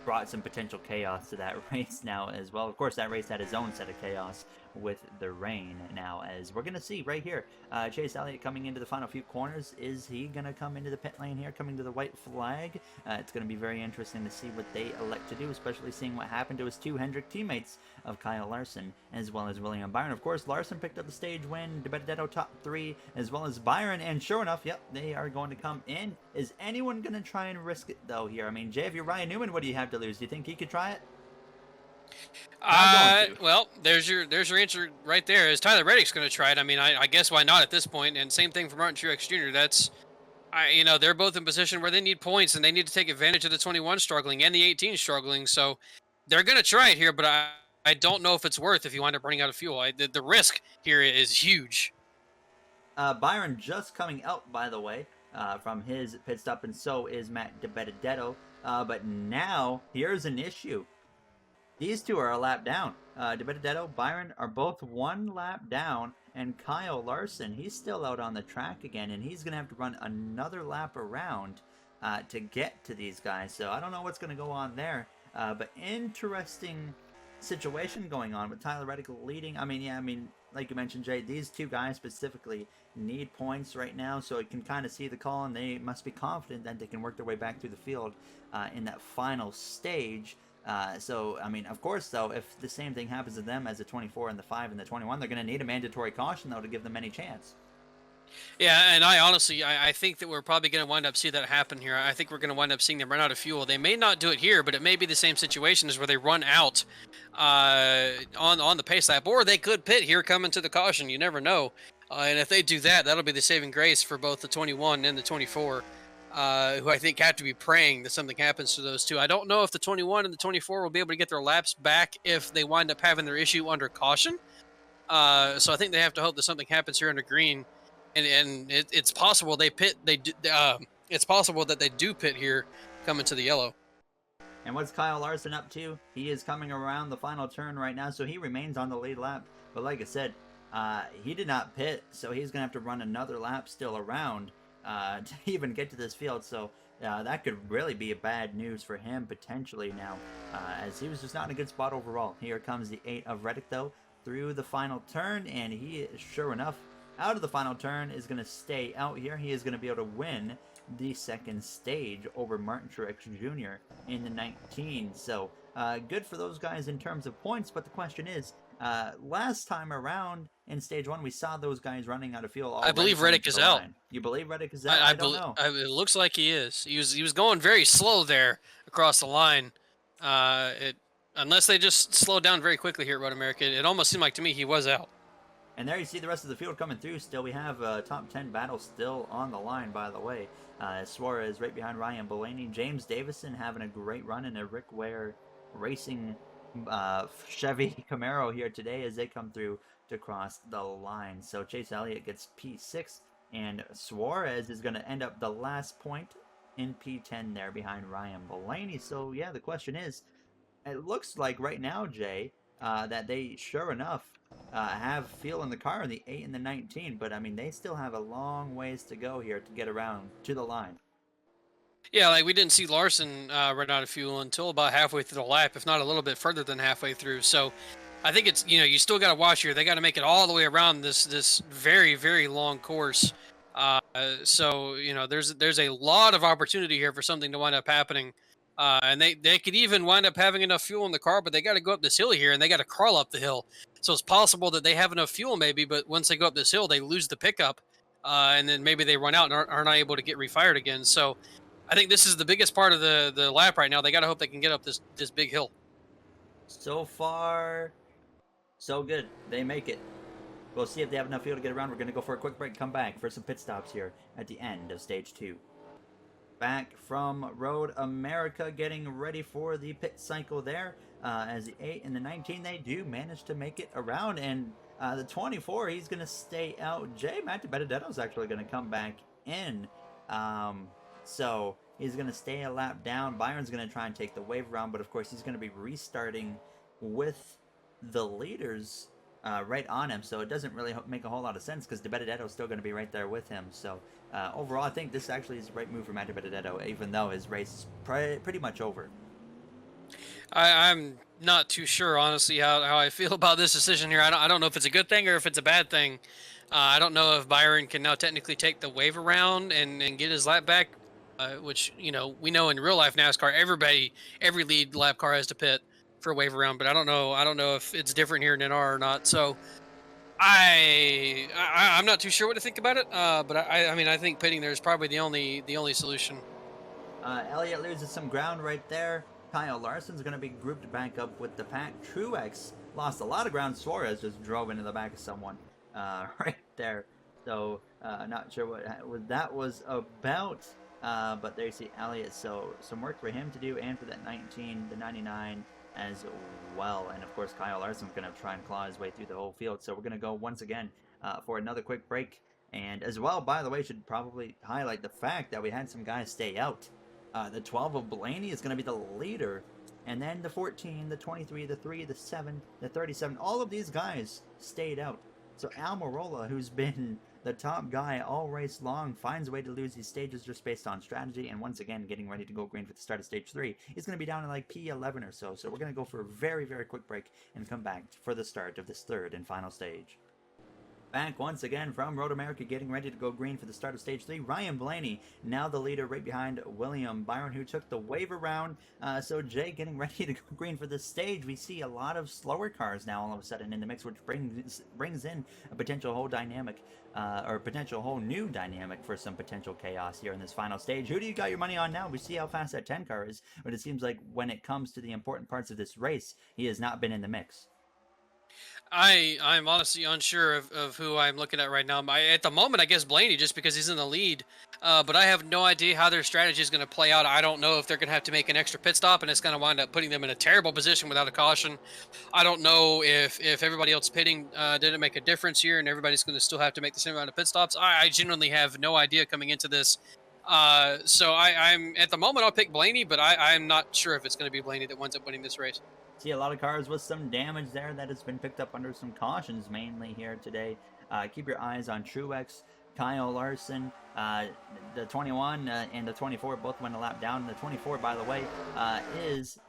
brought some potential chaos to that race now as well. Of course, that race had its own set of chaos with the rain now, as we're going to see right here. Chase Elliott coming into the final few corners. Is he going to come into the pit lane here, coming to the white flag? It's going to be very interesting to see what they elect to do, especially seeing what happened to his two Hendrick teammates of Kyle Larson as well as William Byron. Of course, Larson picked up the stage win, DeBenedetto top 3 as well as Byron, and sure enough, yep, they are going to come in. Is anyone going to try and risk it though here? I mean, Jay, if you're Ryan Newman, what do you have to lose? Do you think he could try it? Well, there's your answer right there. Is Tyler Reddick's going to try it? I mean, I guess why not at this point? And same thing for Martin Truex Jr. They're both in position where they need points and they need to take advantage of the 21 struggling and the 18 struggling. So they're going to try it here, but I don't know if it's worth if you wind up running out of fuel. The risk here is huge. Byron just coming out, by the way, from his pit stop, and so is Matt DeBenedetto. But now here's an issue. These two are a lap down. DeBenedetto, Byron are both one lap down, and Kyle Larson, he's still out on the track again, and he's going to have to run another lap around to get to these guys. So I don't know what's going to go on there, but interesting situation going on with Tyler Reddick leading. I mean, like you mentioned, Jay, these two guys specifically need points right now, so it can kind of see the call, and they must be confident that they can work their way back through the field in that final stage. So, I mean, of course, though, if the same thing happens to them as the 24 and the 5 and the 21, they're going to need a mandatory caution, though, to give them any chance. Yeah, and I think that we're probably going to wind up see that happen here. I think we're going to wind up seeing them run out of fuel. They may not do it here, but it may be the same situation as where they run out on the pace lap, or they could pit here coming to the caution. You never know. And if they do that, that'll be the saving grace for both the 21 and the 24. Who I think have to be praying that something happens to those two. I don't know if the 21 and the 24 will be able to get their laps back if they wind up having their issue under caution. So I think they have to hope that something happens here under green, and it's possible they pit. It's possible that they do pit here, coming to the yellow. And what's Kyle Larson up to? He is coming around the final turn right now, so he remains on the lead lap. But like I said, he did not pit, so he's going to have to run another lap still around to even get to this field. So that could really be a bad news for him potentially now, as he was just not in a good spot overall. Here comes the 8 of Reddick, though, through the final turn, and he, sure enough, out of the final turn is going to stay out here. He is going to be able to win the second stage over Martin Truex Jr. in the 19. So good for those guys in terms of points, but the question is, last time around in stage 1, we saw those guys running out of fuel. I believe Reddick is out. You believe Reddick is out? I don't know. It looks like he is. He was going very slow there across the line. Unless they just slowed down very quickly here at Road America, it almost seemed like to me he was out. And there you see the rest of the field coming through still. We have a top 10 battle still on the line, by the way. Suarez right behind Ryan Blaney. James Davison having a great run in a Rick Ware Racing Chevy Camaro here today as they come through to cross the line. So Chase Elliott gets P6, and Suarez is going to end up the last point in P10 there behind Ryan Blaney. So yeah, the question is, it looks like right now, Jay, that they sure enough have fuel in the car in the 8 and the 19, but I mean, they still have a long ways to go here to get around to the line. Yeah, like we didn't see Larson run out of fuel until about halfway through the lap, if not a little bit further than halfway through. So I think it's, you still got to watch here. They got to make it all the way around this very, very long course. So, there's a lot of opportunity here for something to wind up happening. And they could even wind up having enough fuel in the car, but they got to go up this hill here, and they got to crawl up the hill. So it's possible that they have enough fuel maybe, but once they go up this hill, they lose the pickup, and then maybe they run out and are not able to get refired again. So I think this is the biggest part of the lap right now. They got to hope they can get up this big hill. So far, so good. They make it. We'll see if they have enough fuel to get around. We're going to go for a quick break, come back for some pit stops here at the end of stage 2. Back from Road America, getting ready for the pit cycle there. As the 8 and the 19, they do manage to make it around, and the 24, he's going to stay out. Matt DiBenedetto's actually going to come back in. So He's going to stay a lap down. Byron's going to try and take the wave around, but of course he's going to be restarting with the leaders right on him, so it doesn't really make a whole lot of sense because DiBenedetto's still going to be right there with him. So overall, I think this actually is the right move for Matt DiBenedetto, even though his race is pretty much over. I'm not too sure, honestly, how I feel about this decision here. I don't know if it's a good thing or if it's a bad thing. I don't know if Byron can now technically take the wave around and get his lap back, which, we know in real life NASCAR, every lead lap car has to pit for a wave around, but I don't know. I don't know if it's different here in NR or not. So I'm not too sure what to think about it. But I mean, I think pitting there is probably the only solution. Elliott loses some ground right there. Kyle Larson's going to be grouped back up with the pack. Truex lost a lot of ground. Suarez just drove into the back of someone right there. So not sure what that was about. But there you see Elliott. So some work for him to do, and for that 19, the 99 as well. And of course, Kyle Larson's going to try and claw his way through the whole field. So we're going to go once again for another quick break. And as well, by the way, should probably highlight the fact that we had some guys stay out. The 12 of Blaney is going to be the leader. And then the 14, the 23, the 3, the 7, the 37. All of these guys stayed out. So Almirola, who's been the top guy all race long, finds a way to lose these stages just based on strategy. And once again, getting ready to go green for the start of stage 3. He's going to be down in like P11 or so. So we're going to go for a very, very quick break and come back for the start of this third and final stage. Back once again from Road America, getting ready to go green for the start of stage 3. Ryan Blaney, now the leader right behind William Byron, who took the wave around. So Jay getting ready to go green for this stage. We see a lot of slower cars now all of a sudden in the mix, which brings in a potential whole dynamic, or potential whole new dynamic for some potential chaos here in this final stage. Who do you got your money on now? We see how fast that 10 car is, but it seems like when it comes to the important parts of this race, he has not been in the mix. I'm honestly unsure of who I'm looking at right now. At the moment, I guess Blaney, just because he's in the lead. But I have no idea how their strategy is going to play out. I don't know if they're going to have to make an extra pit stop, and it's going to wind up putting them in a terrible position without a caution. I don't know if everybody else pitting didn't make a difference here, and everybody's going to still have to make the same amount of pit stops. I genuinely have no idea coming into this. So I'm at the moment I'll pick Blaney, but I'm not sure if it's going to be Blaney that winds up winning this race. See a lot of cars with some damage there that has been picked up under some cautions mainly here today. Keep your eyes on Truex, Kyle Larson, the 21 and the 24 both went a lap down. The 24, by the way, is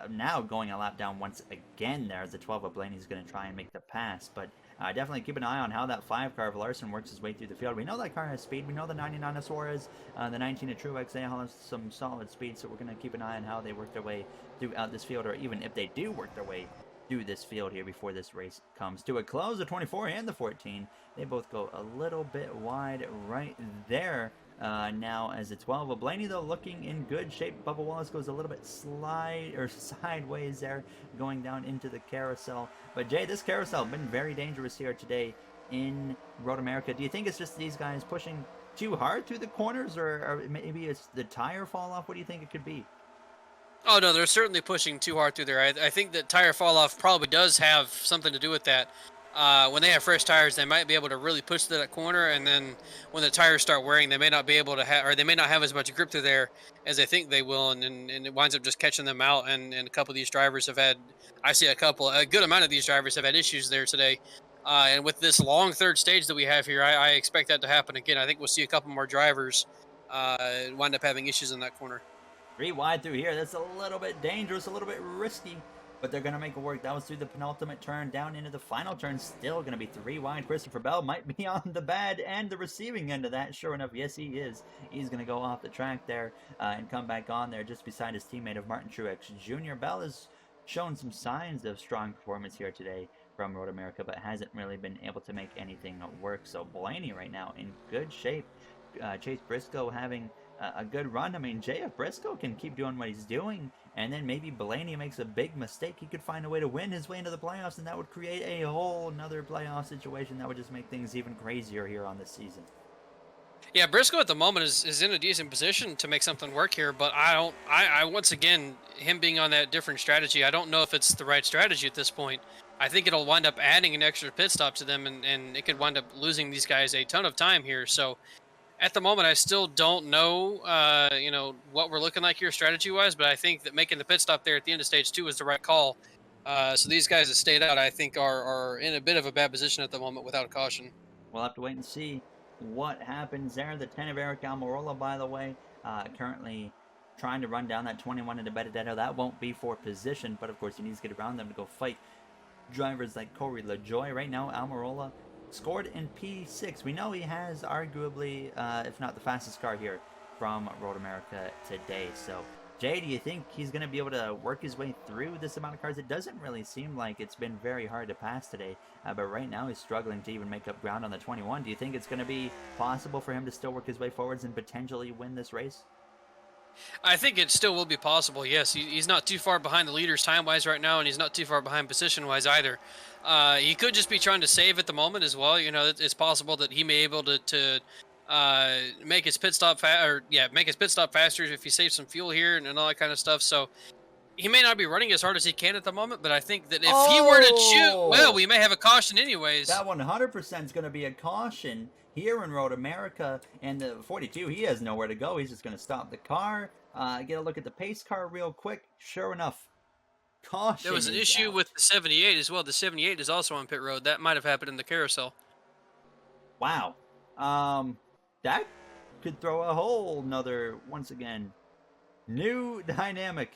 now going a lap down once again there, as the 12 of Blaney's going to try and make the pass. But definitely keep an eye on how that 5 car of Larson works his way through the field. We know that car has speed. We know the 99 of Suarez, the 19 of Truex, they all have some solid speed. So we're going to keep an eye on how they work their way throughout this field, or even if they do work their way through this field here before this race comes to a close. The 24 and the 14, they both go a little bit wide right there. Now as the 12 of Blaney, though, looking in good shape. Bubba Wallace goes a little bit sideways there, going down into the carousel. But Jay, this carousel been very dangerous here today in Road America. Do you think it's just these guys pushing too hard through the corners, or maybe it's the tire fall off? What do you think it could be? Oh no, they're certainly pushing too hard through there. I think that tire fall off probably does have something to do with that. When they have fresh tires, they might be able to really push to that corner, and then when the tires start wearing, they may not be able to have, or they may not have as much grip through there as they think they will, and it winds up just catching them out. And a couple of these drivers have had, a good amount of these drivers have had issues there today. And with this long third stage that we have here, I expect that to happen again. I think we'll see a couple more drivers wind up having issues in that corner. 3 wide through here. That's a little bit dangerous, a little bit risky, but they're going to make it work. That was through the penultimate turn, down into the final turn. Still going to be 3 wide. Christopher Bell might be on the bad and the receiving end of that. Sure enough, yes, he is. He's going to go off the track there and come back on there just beside his teammate of Martin Truex Jr. Bell has shown some signs of strong performance here today from Road America, but hasn't really been able to make anything work. So Blaney right now in good shape. Chase Briscoe having a good run. I mean, J.F. Briscoe can keep doing what he's doing, and then maybe Blaney makes a big mistake. He could find a way to win his way into the playoffs, and that would create a whole another playoff situation that would just make things even crazier here on this season. Yeah, Briscoe at the moment is in a decent position to make something work here, but I once again, him being on that different strategy, I don't know if it's the right strategy at this point. I think it'll wind up adding an extra pit stop to them, and it could wind up losing these guys a ton of time here. So At the moment, I still don't know, what we're looking like here strategy-wise, but I think that making the pit stop there at the end of stage 2 was the right call. So these guys that stayed out, I think, are in a bit of a bad position at the moment without a caution. We'll have to wait and see what happens there. The 10 of Eric Almirola, by the way, currently trying to run down that 21 into Benedetto. That won't be for position, but of course he needs to get around them to go fight drivers like Corey LaJoy. Right now, Almirola scored in P6. We know he has arguably, if not the fastest car here from Road America today. So, Jay, do you think he's going to be able to work his way through this amount of cars? It doesn't really seem like it's been very hard to pass today, but right now he's struggling to even make up ground on the 21. Do you think it's going to be possible for him to still work his way forwards and potentially win this race? I think it still will be possible. Yes, he's not too far behind the leaders time-wise right now, and he's not too far behind position-wise either. He could just be trying to save at the moment as well. It's possible that he may be able to make his pit stop make his pit stop faster if he saves some fuel here and all that kind of stuff. So he may not be running as hard as he can at the moment, but I think that if he were to shoot, well, we may have a caution anyways. That 100% is going to be a caution here in Road America, and the 42, he has nowhere to go. He's just going to stop the car, get a look at the pace car real quick. Sure enough, caution. There was an issue out. with the 78 as well. The 78 is also on pit road. That might have happened in the carousel. Wow. That could throw a whole nother, once again, new dynamic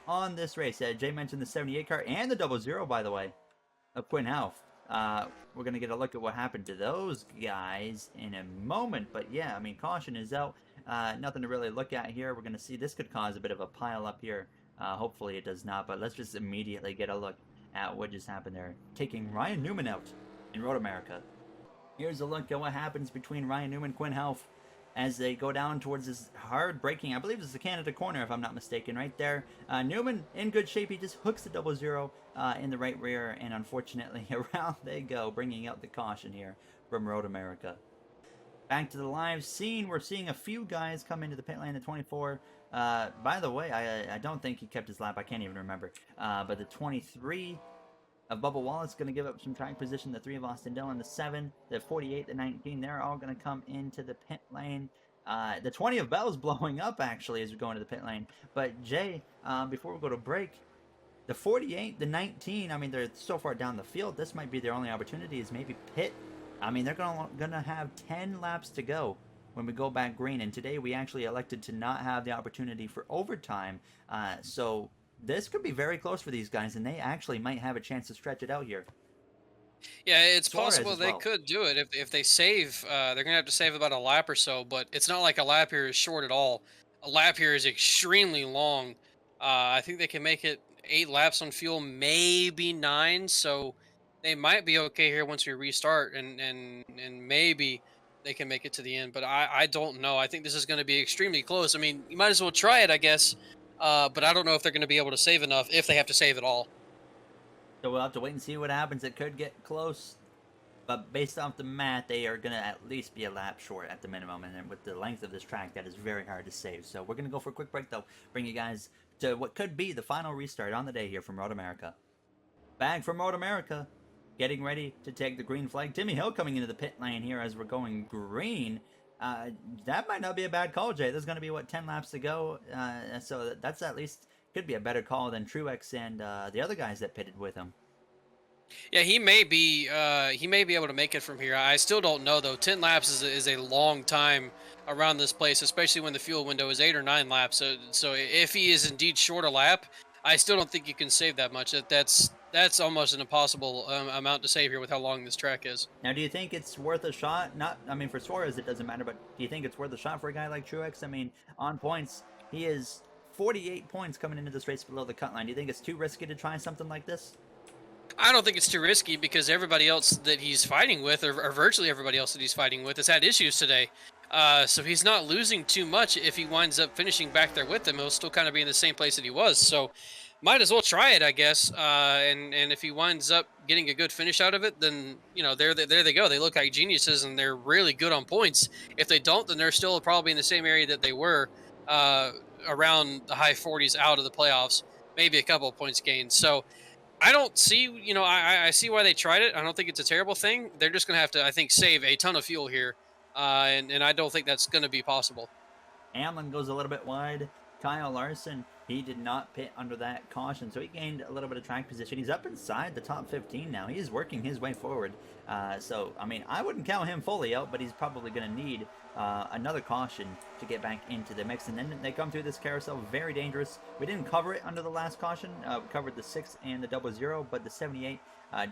on this race. Jay mentioned the 78 car and the 00, by the way, of Quinn Half. We're going to get a look at what happened to those guys in a moment. But yeah, I mean, caution is out. Nothing to really look at here. We're going to see this could cause a bit of a pile up here. Hopefully it does not. But let's just immediately get a look at what just happened there. Taking Ryan Newman out in Road America. Here's a look at what happens between Ryan Newman and Quinn Half as they go down towards this hard braking. I believe this is the Canada corner, if I'm not mistaken, right there. Newman in good shape. He just hooks the 00 in the right rear, and unfortunately, around they go, bringing out the caution here from Road America. Back to the live scene. We're seeing a few guys come into the pit lane at 24. By the way, I don't think he kept his lap. I can't even remember. But the 23 of Bubba Wallace going to give up some track position. The 3 of Austin Dillon, the 7, the 48, the 19, they're all going to come into the pit lane. The 20 of Bell's blowing up, actually, as we go into the pit lane. But, Jay, before we go to break, the 48, the 19, I mean, they're so far down the field, this might be their only opportunity is maybe pit. I mean, they're going to have 10 laps to go when we go back green. And today we actually elected to not have the opportunity for overtime. So this could be very close for these guys, and they actually might have a chance to stretch it out here. Yeah, it's Suarez possible as they well. could do it if they save. They're gonna have to save about a lap or so, but it's not like a lap here is short at all. A lap here is extremely long. I think they can make it 8 laps on fuel, maybe 9. So they might be okay here once we restart, and maybe they can make it to the end. But I don't know. I think this is going to be extremely close. I mean, you might as well try it, I guess. But I don't know if they're going to be able to save enough, if they have to save at all. So we'll have to wait and see what happens. It could get close. But based off the math, they are going to at least be a lap short at the minimum. And then with the length of this track, that is very hard to save. So we're going to go for a quick break, though. Bring you guys to what could be the final restart on the day here from Road America. Back from Road America. Getting ready to take the green flag. Timmy Hill coming into the pit lane here as we're going green. That might not be a bad call, Jay. There's going to be, 10 laps to go. So that's at least could be a better call than Truex and the other guys that pitted with him. Yeah, he may be able to make it from here. I still don't know though. 10 laps is a long time around this place, especially when the fuel window is 8 or 9 laps. So if he is indeed short a lap, I still don't think you can save that much. That's almost an impossible amount to save here with how long this track is. Now, do you think it's worth a shot? I mean, for Suarez it doesn't matter, but do you think it's worth a shot for a guy like Truex? I mean, on points, he is 48 points coming into this race below the cut line. Do you think it's too risky to try something like this? I don't think it's too risky because everybody else that he's fighting with, or virtually everybody else that he's fighting with, has had issues today. So he's not losing too much if he winds up finishing back there with them. He'll still kind of be in the same place that he was. So might as well try it, I guess. And if he winds up getting a good finish out of it, then, there they go. They look like geniuses, and they're really good on points. If they don't, then they're still probably in the same area that they were around the high 40s out of the playoffs, maybe a couple of points gained. So I don't see, I see why they tried it. I don't think it's a terrible thing. They're just going to have to, I think, save a ton of fuel here and I don't think that's going to be possible. Hamlin goes a little bit wide. Kyle Larson, he did not pit under that caution, so he gained a little bit of track position. He's up inside the top 15 now. He's working his way forward. So, I mean, I wouldn't count him fully out, but he's probably going to need another caution to get back into the mix. And then they come through this carousel, very dangerous. We didn't cover it under the last caution. We covered the 6 and the 00, but the 78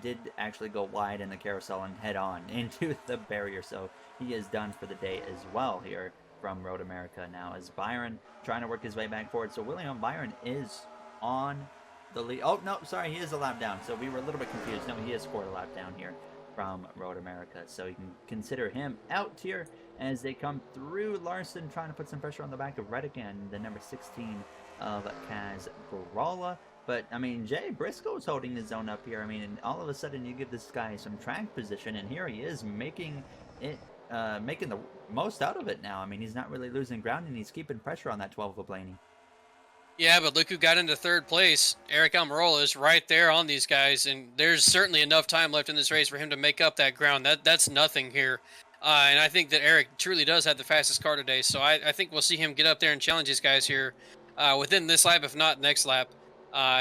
did actually go wide in the carousel and head on into the barrier. So he is done for the day as well here from Road America now, as Byron trying to work his way back forward. So William Byron is on the lead. Oh, no, sorry, he is a lap down. So we were a little bit confused. No, he has scored a lap down here from Road America. So you can consider him out here as they come through. Larson trying to put some pressure on the back of Reddick and the number 16 of Kaz Barala. But, I mean, Jay Briscoe's holding his own up here. I mean, and all of a sudden you give this guy some track position, and here he is making it making the most out of it now. I mean, he's not really losing ground, and he's keeping pressure on that 12 of Blaney. Yeah, but look who got into third place. Eric Almirola is right there on these guys, and there's certainly enough time left in this race for him to make up that ground. That's nothing here. And I think that Eric truly does have the fastest car today, so I think we'll see him get up there and challenge these guys here within this lap, if not next lap.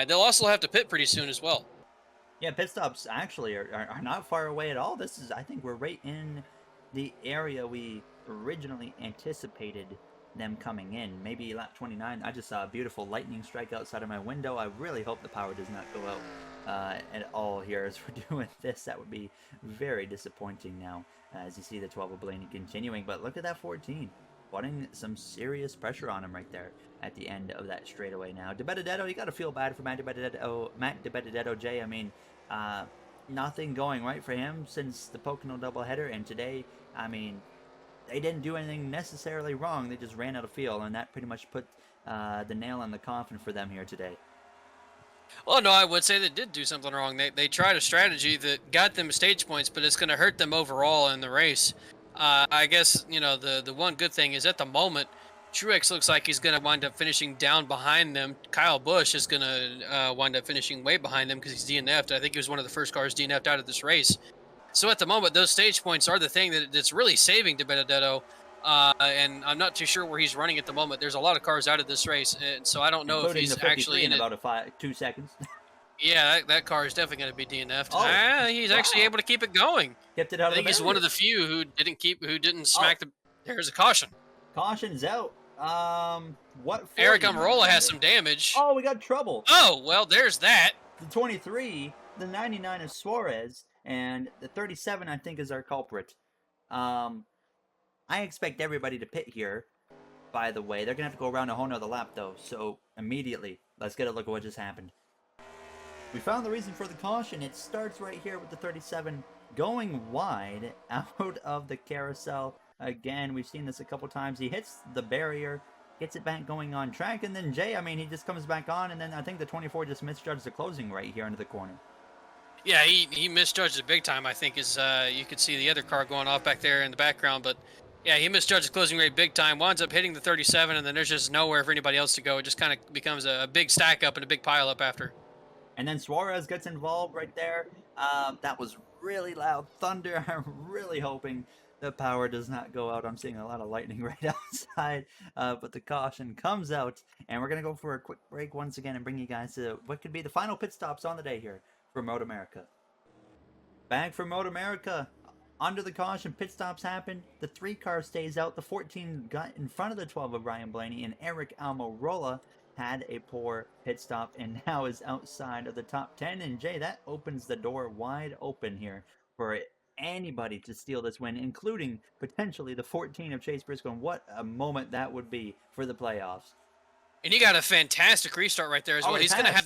They'll also have to pit pretty soon as well. Yeah, pit stops actually are not far away at all. This is, I think we're right in the area we originally anticipated them coming in. Maybe lap 29. I just saw a beautiful lightning strike outside of my window. I really hope the power does not go out at all here as we're doing this. That would be very disappointing now as you see the 12 of Blaney continuing. But look at that 14. Putting some serious pressure on him right there at the end of that straightaway now. DiBenedetto, you got to feel bad for Matt DiBenedetto, Jay. I mean, nothing going right for him since the Pocono doubleheader, and today, I mean, they didn't do anything necessarily wrong. They just ran out of fuel, and that pretty much put the nail in the coffin for them here today. Well, no, I would say they did do something wrong. They tried a strategy that got them stage points, but it's going to hurt them overall in the race. I guess, you know, the one good thing is at the moment, Truex looks like he's going to wind up finishing down behind them. Kyle Busch is going to wind up finishing way behind them because he's DNF'd. I think he was one of the first cars DNF'd out of this race. So at the moment, those stage points are the thing that's really saving DiBenedetto. And I'm not too sure where he's running at the moment. There's a lot of cars out of this race, and so I don't know if he's actually in about 2 seconds. Yeah, that car is definitely going to be DNF'd. Oh, he's actually able to keep it going. Kept it out. I think he's one of the few who didn't smack the. There's a caution. Caution's out. What? Eric Almirola has some damage. Oh, we got trouble. Oh, well, there's that. The 23, the 99 is Suarez, and the 37 I think is our culprit. I expect everybody to pit here. By the way, they're gonna have to go around a whole nother lap though. So immediately, let's get a look at what just happened. We found the reason for the caution. It starts right here with the 37 going wide out of the carousel. Again, we've seen this a couple times. He hits the barrier, gets it back going on track, and then Jay, I mean, he just comes back on, and then I think the 24 just misjudged the closing right here into the corner. Yeah, he misjudged it big time, I think, as you could see the other car going off back there in the background. But, yeah, he misjudged the closing rate big time, winds up hitting the 37, and then there's just nowhere for anybody else to go. It just kind of becomes a big stack up and a big pile up after. And then Suarez gets involved right there. That was really loud thunder. I'm really hoping the power does not go out. I'm seeing a lot of lightning right outside. But the caution comes out. And we're going to go for a quick break once again and bring you guys to what could be the final pit stops on the day here for Road America. Back from Road America. Under the caution, pit stops happen. The 3 car stays out. The 14 got in front of the 12 of Ryan Blaney. And Eric Almirola had a poor pit stop and now is outside of the top 10. And Jay, that opens the door wide open here for anybody to steal this win, including potentially the 14 of Chase Briscoe. And what a moment that would be for the playoffs. And he got a fantastic restart right there as well. He's gonna have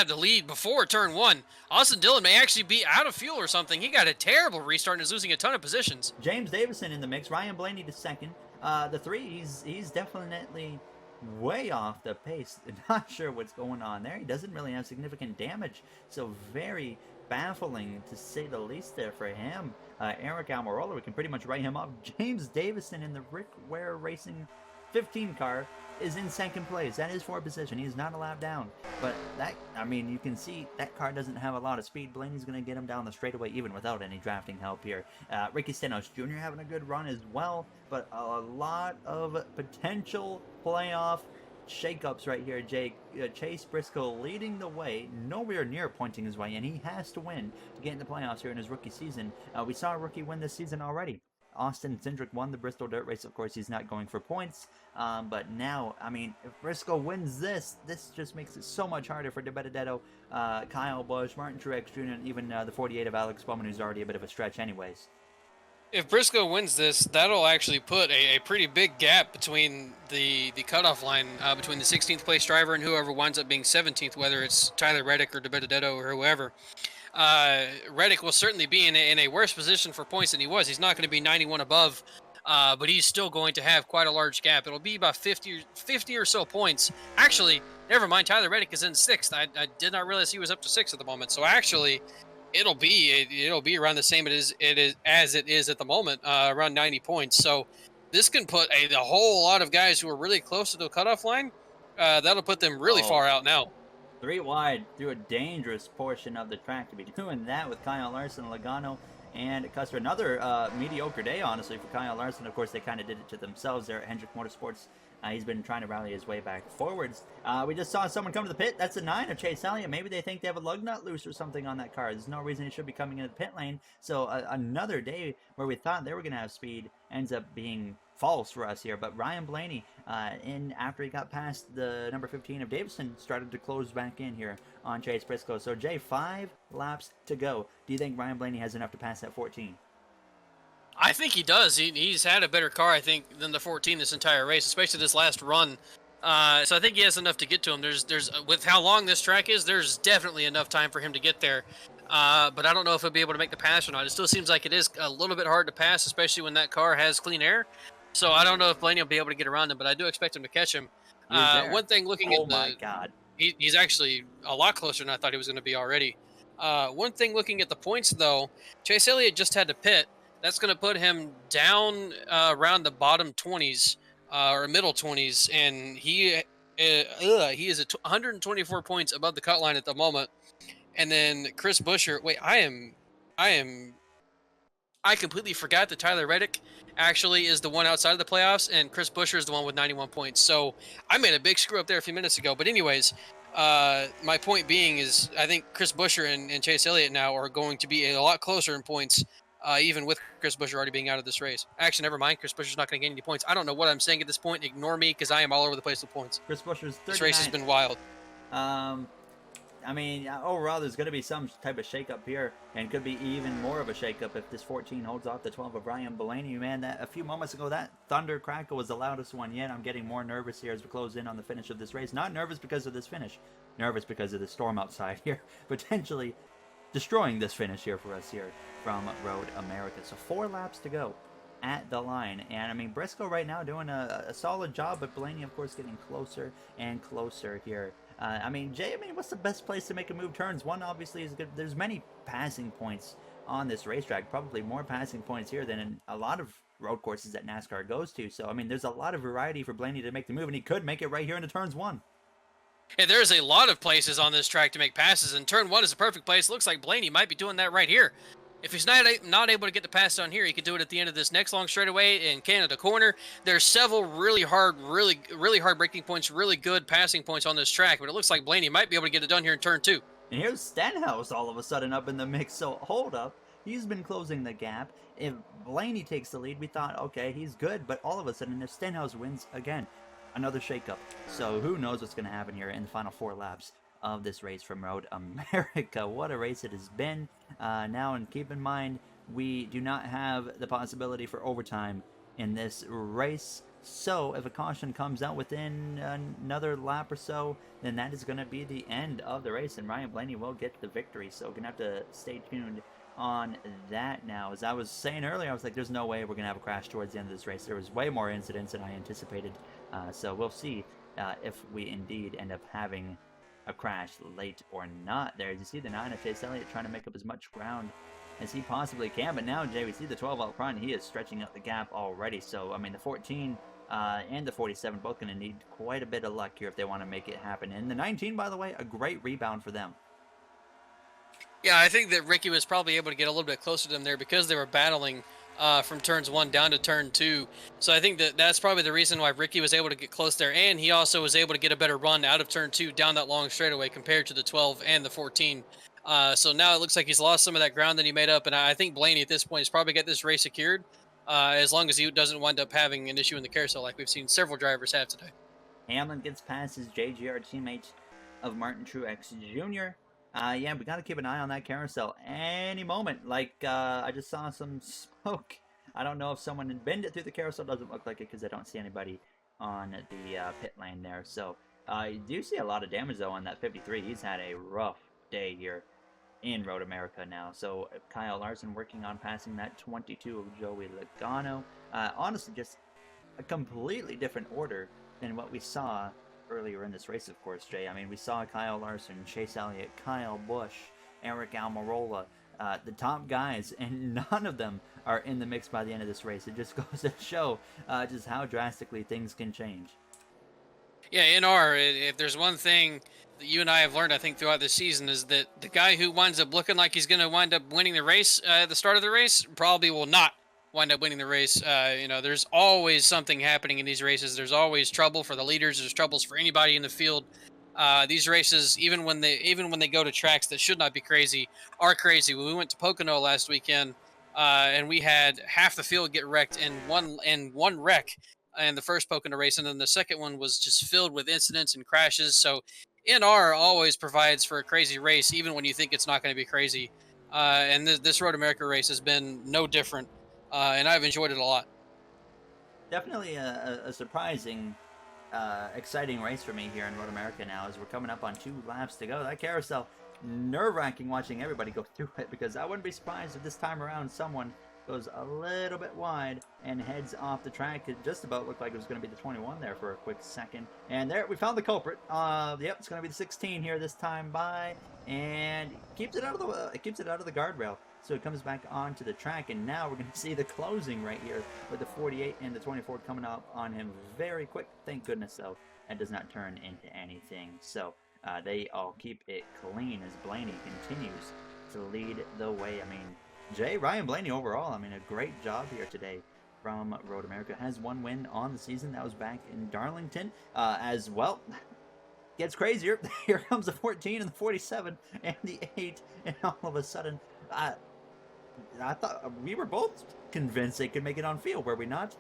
the lead before turn 1. Austin Dillon may actually be out of fuel or something. He got a terrible restart and is losing a ton of positions. James Davison in the mix. Ryan Blaney to second. The 3, he's definitely way off the pace. Not sure what's going on there. He doesn't really have significant damage, so very baffling to say the least there for him. Eric Almirola, we can pretty much write him off. James Davison in the Rick Ware Racing 15 car is in second place. That is for position. He is not allowed down. But that, I mean, you can see that car doesn't have a lot of speed. Blaney's going to get him down the straightaway even without any drafting help here. Ricky Stenhouse Jr. having a good run as well, but a lot of potential playoff shakeups right here. Chase Briscoe leading the way, nowhere near pointing his way in. He has to win to get in the playoffs here in his rookie season. We saw a rookie win this season already. Austin Cindric won the Bristol Dirt Race. Of course, he's not going for points. But now, I mean, if Briscoe wins this just makes it so much harder for DiBenedetto, Kyle Busch, Martin Truex Jr., and even the 48 of Alex Bowman, who's already a bit of a stretch anyways. If Briscoe wins this, that'll actually put a pretty big gap between the cutoff line between the 16th place driver and whoever winds up being 17th, whether it's Tyler Reddick or DiBenedetto or whoever. Reddick will certainly be in a worse position for points than he was. He's not going to be 91 above, but he's still going to have quite a large gap. It'll be about 50 or so points. Actually, never mind, Tyler Reddick is in 6th. I did not realize he was up to 6 at the moment. So actually, it'll be around the same as it is at the moment, around 90 points. So this can put a whole lot of guys who are really close to the cutoff line. That'll put them really far out now. 3 wide through a dangerous portion of the track to be doing that with Kyle Larson, Logano, and Custer. Another mediocre day, honestly, for Kyle Larson. Of course, they kind of did it to themselves there at Hendrick Motorsports. He's been trying to rally his way back forwards. We just saw someone come to the pit. That's a 9 of Chase Elliott. Maybe they think they have a lug nut loose or something on that car. There's no reason he should be coming into the pit lane. So another day where we thought they were going to have speed ends up being false for us here. But Ryan Blaney, after he got past the number 15 of Davison, started to close back in here on Chase Briscoe. So Jay, 5 laps to go. Do you think Ryan Blaney has enough to pass that 14? I think he does. He's had a better car, I think, than the 14 this entire race, especially this last run. So I think he has enough to get to him. There's with how long this track is, there's definitely enough time for him to get there. But I don't know if he'll be able to make the pass or not. It still seems like it is a little bit hard to pass, especially when that car has clean air. So I don't know if Blaney will be able to get around him, but I do expect him to catch him. One thing looking at my God. He's actually a lot closer than I thought he was going to be already. One thing looking at the points, though, Chase Elliott just had to pit. That's going to put him down around the bottom 20s or middle 20s, and he is at 124 points above the cut line at the moment. And then Chris Buescher, wait, I completely forgot that Tyler Reddick actually is the one outside of the playoffs, and Chris Buescher is the one with 91 points. So I made a big screw up there a few minutes ago. But anyways, my point being is I think Chris Buescher and Chase Elliott now are going to be a lot closer in points, even with Chris Buescher already being out of this race. Actually, never mind. Chris Buescher's not going to gain any points. I don't know what I'm saying at this point. Ignore me because I am all over the place with points. Chris Buescher's 39. This race has been wild. I mean, overall, there's going to be some type of shakeup here, and could be even more of a shakeup if this 14 holds off the 12 of Ryan Blaney. Man, that a few moments ago, that thunder crackle was the loudest one yet. I'm getting more nervous here as we close in on the finish of this race. Not nervous because of this finish, nervous because of the storm outside here, potentially destroying this finish here for us here from Road America. So 4 laps to go at the line, and I mean, Briscoe right now doing a solid job, but Blaney, of course, getting closer and closer here. I mean, Jay, what's the best place to make a move? Turns 1 obviously is good. There's many passing points on this racetrack, probably more passing points here than in a lot of road courses that NASCAR goes to. So, I mean, there's a lot of variety for Blaney to make the move, and he could make it right here into turns 1. Yeah, there's a lot of places on this track to make passes, and turn 1 is a perfect place. Looks like Blaney might be doing that right here. If he's not able to get the pass down here, he could do it at the end of this next long straightaway in Canada Corner. There's several really hard braking points, really good passing points on this track, but it looks like Blaney might be able to get it done here in turn 2. And here's Stenhouse all of a sudden up in the mix, so hold up. He's been closing the gap. If Blaney takes the lead, we thought, okay, he's good, but all of a sudden, if Stenhouse wins again, another shakeup. So who knows what's going to happen here in the final 4 laps of this race from Road America. What a race it has been. Now, and keep in mind, we do not have the possibility for overtime in this race. So if a caution comes out within another lap or so, then that is going to be the end of the race, and Ryan Blaney will get the victory. So we're going to have to stay tuned on that now. As I was saying earlier, I was like, there's no way we're going to have a crash towards the end of this race. There was way more incidents than I anticipated. So we'll see if we indeed end up having a crash late or not. There, you see the 9 of Chase Elliott trying to make up as much ground as he possibly can, but now, Jay, we see the 12 out front. He is stretching out the gap already. So, I mean, the 14 and the 47 both going to need quite a bit of luck here if they want to make it happen. And the 19, by the way, a great rebound for them. Yeah, I think that Ricky was probably able to get a little bit closer to them there because they were battling from turns 1 down to turn 2. So I think that that's probably the reason why Ricky was able to get close there, and he also was able to get a better run out of turn 2 down that long straightaway compared to the 12 and the 14. So now it looks like he's lost some of that ground that he made up, and I think Blaney at this point has probably got this race secured as long as he doesn't wind up having an issue in the carousel like we've seen several drivers have today. Hamlin gets past his JGR teammate of Martin Truex Jr. Yeah, we got to keep an eye on that carousel any moment. Like, I just saw some smoke. I don't know if someone had bended it through the carousel. Doesn't look like it because I don't see anybody on the pit lane there. So, you do see a lot of damage, though, on that 53. He's had a rough day here in Road America now. So, Kyle Larson working on passing that 22 of Joey Logano. Honestly, just a completely different order than what we saw earlier in this race, of course, Jay. I mean, we saw Kyle Larson, Chase Elliott, Kyle Busch, Eric Almirola, the top guys, and none of them are in the mix by the end of this race. It just goes to show just how drastically things can change. Yeah, NR, if there's one thing that you and I have learned, I think, throughout this season is that the guy who winds up looking like he's going to wind up winning the race at the start of the race probably will not wind up winning the race. There's always something happening in these races. There's always trouble for the leaders. There's troubles for anybody in the field. These races, even when they go to tracks that should not be crazy, are crazy. When we went to Pocono last weekend, and we had half the field get wrecked in one wreck in the first Pocono race, and then the second one was just filled with incidents and crashes. So NR always provides for a crazy race, even when you think it's not going to be crazy. And this Road America race has been no different, and I've enjoyed it a lot. Definitely a surprising, exciting race for me here in Road America now as we're coming up on 2 laps to go. That carousel, nerve-wracking watching everybody go through it because I wouldn't be surprised if this time around someone goes a little bit wide and heads off the track. It just about looked like it was going to be the 21 there for a quick second. And there, we found the culprit. Yep, it's going to be the 16 here this time by, and keeps it out of the guardrail. So it comes back onto the track, and now we're going to see the closing right here with the 48 and the 24 coming up on him very quick. Thank goodness, though, that does not turn into anything. So they all keep it clean as Blaney continues to lead the way. I mean, Jay, Ryan Blaney overall, I mean, a great job here today from Road America. Has 1 win on the season. That was back in Darlington as well. Gets crazier. Here comes the 14 and the 47 and the 8, and all of a sudden, I thought we were both convinced they could make it on field, were we not?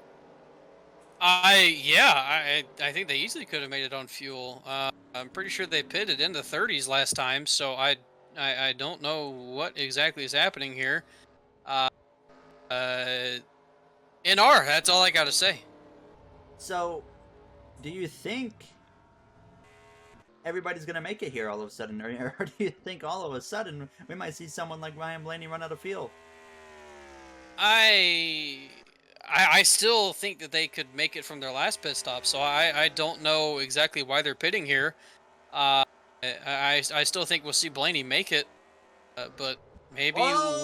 I think they easily could have made it on fuel. I'm pretty sure they pitted in the 30s last time, so I don't know what exactly is happening here. NR, that's all I got to say. So, do you think everybody's going to make it here all of a sudden, or do you think all of a sudden we might see someone like Ryan Blaney run out of fuel? I still think that they could make it from their last pit stop, so I don't know exactly why they're pitting here. I still think we'll see Blaney make it, but maybe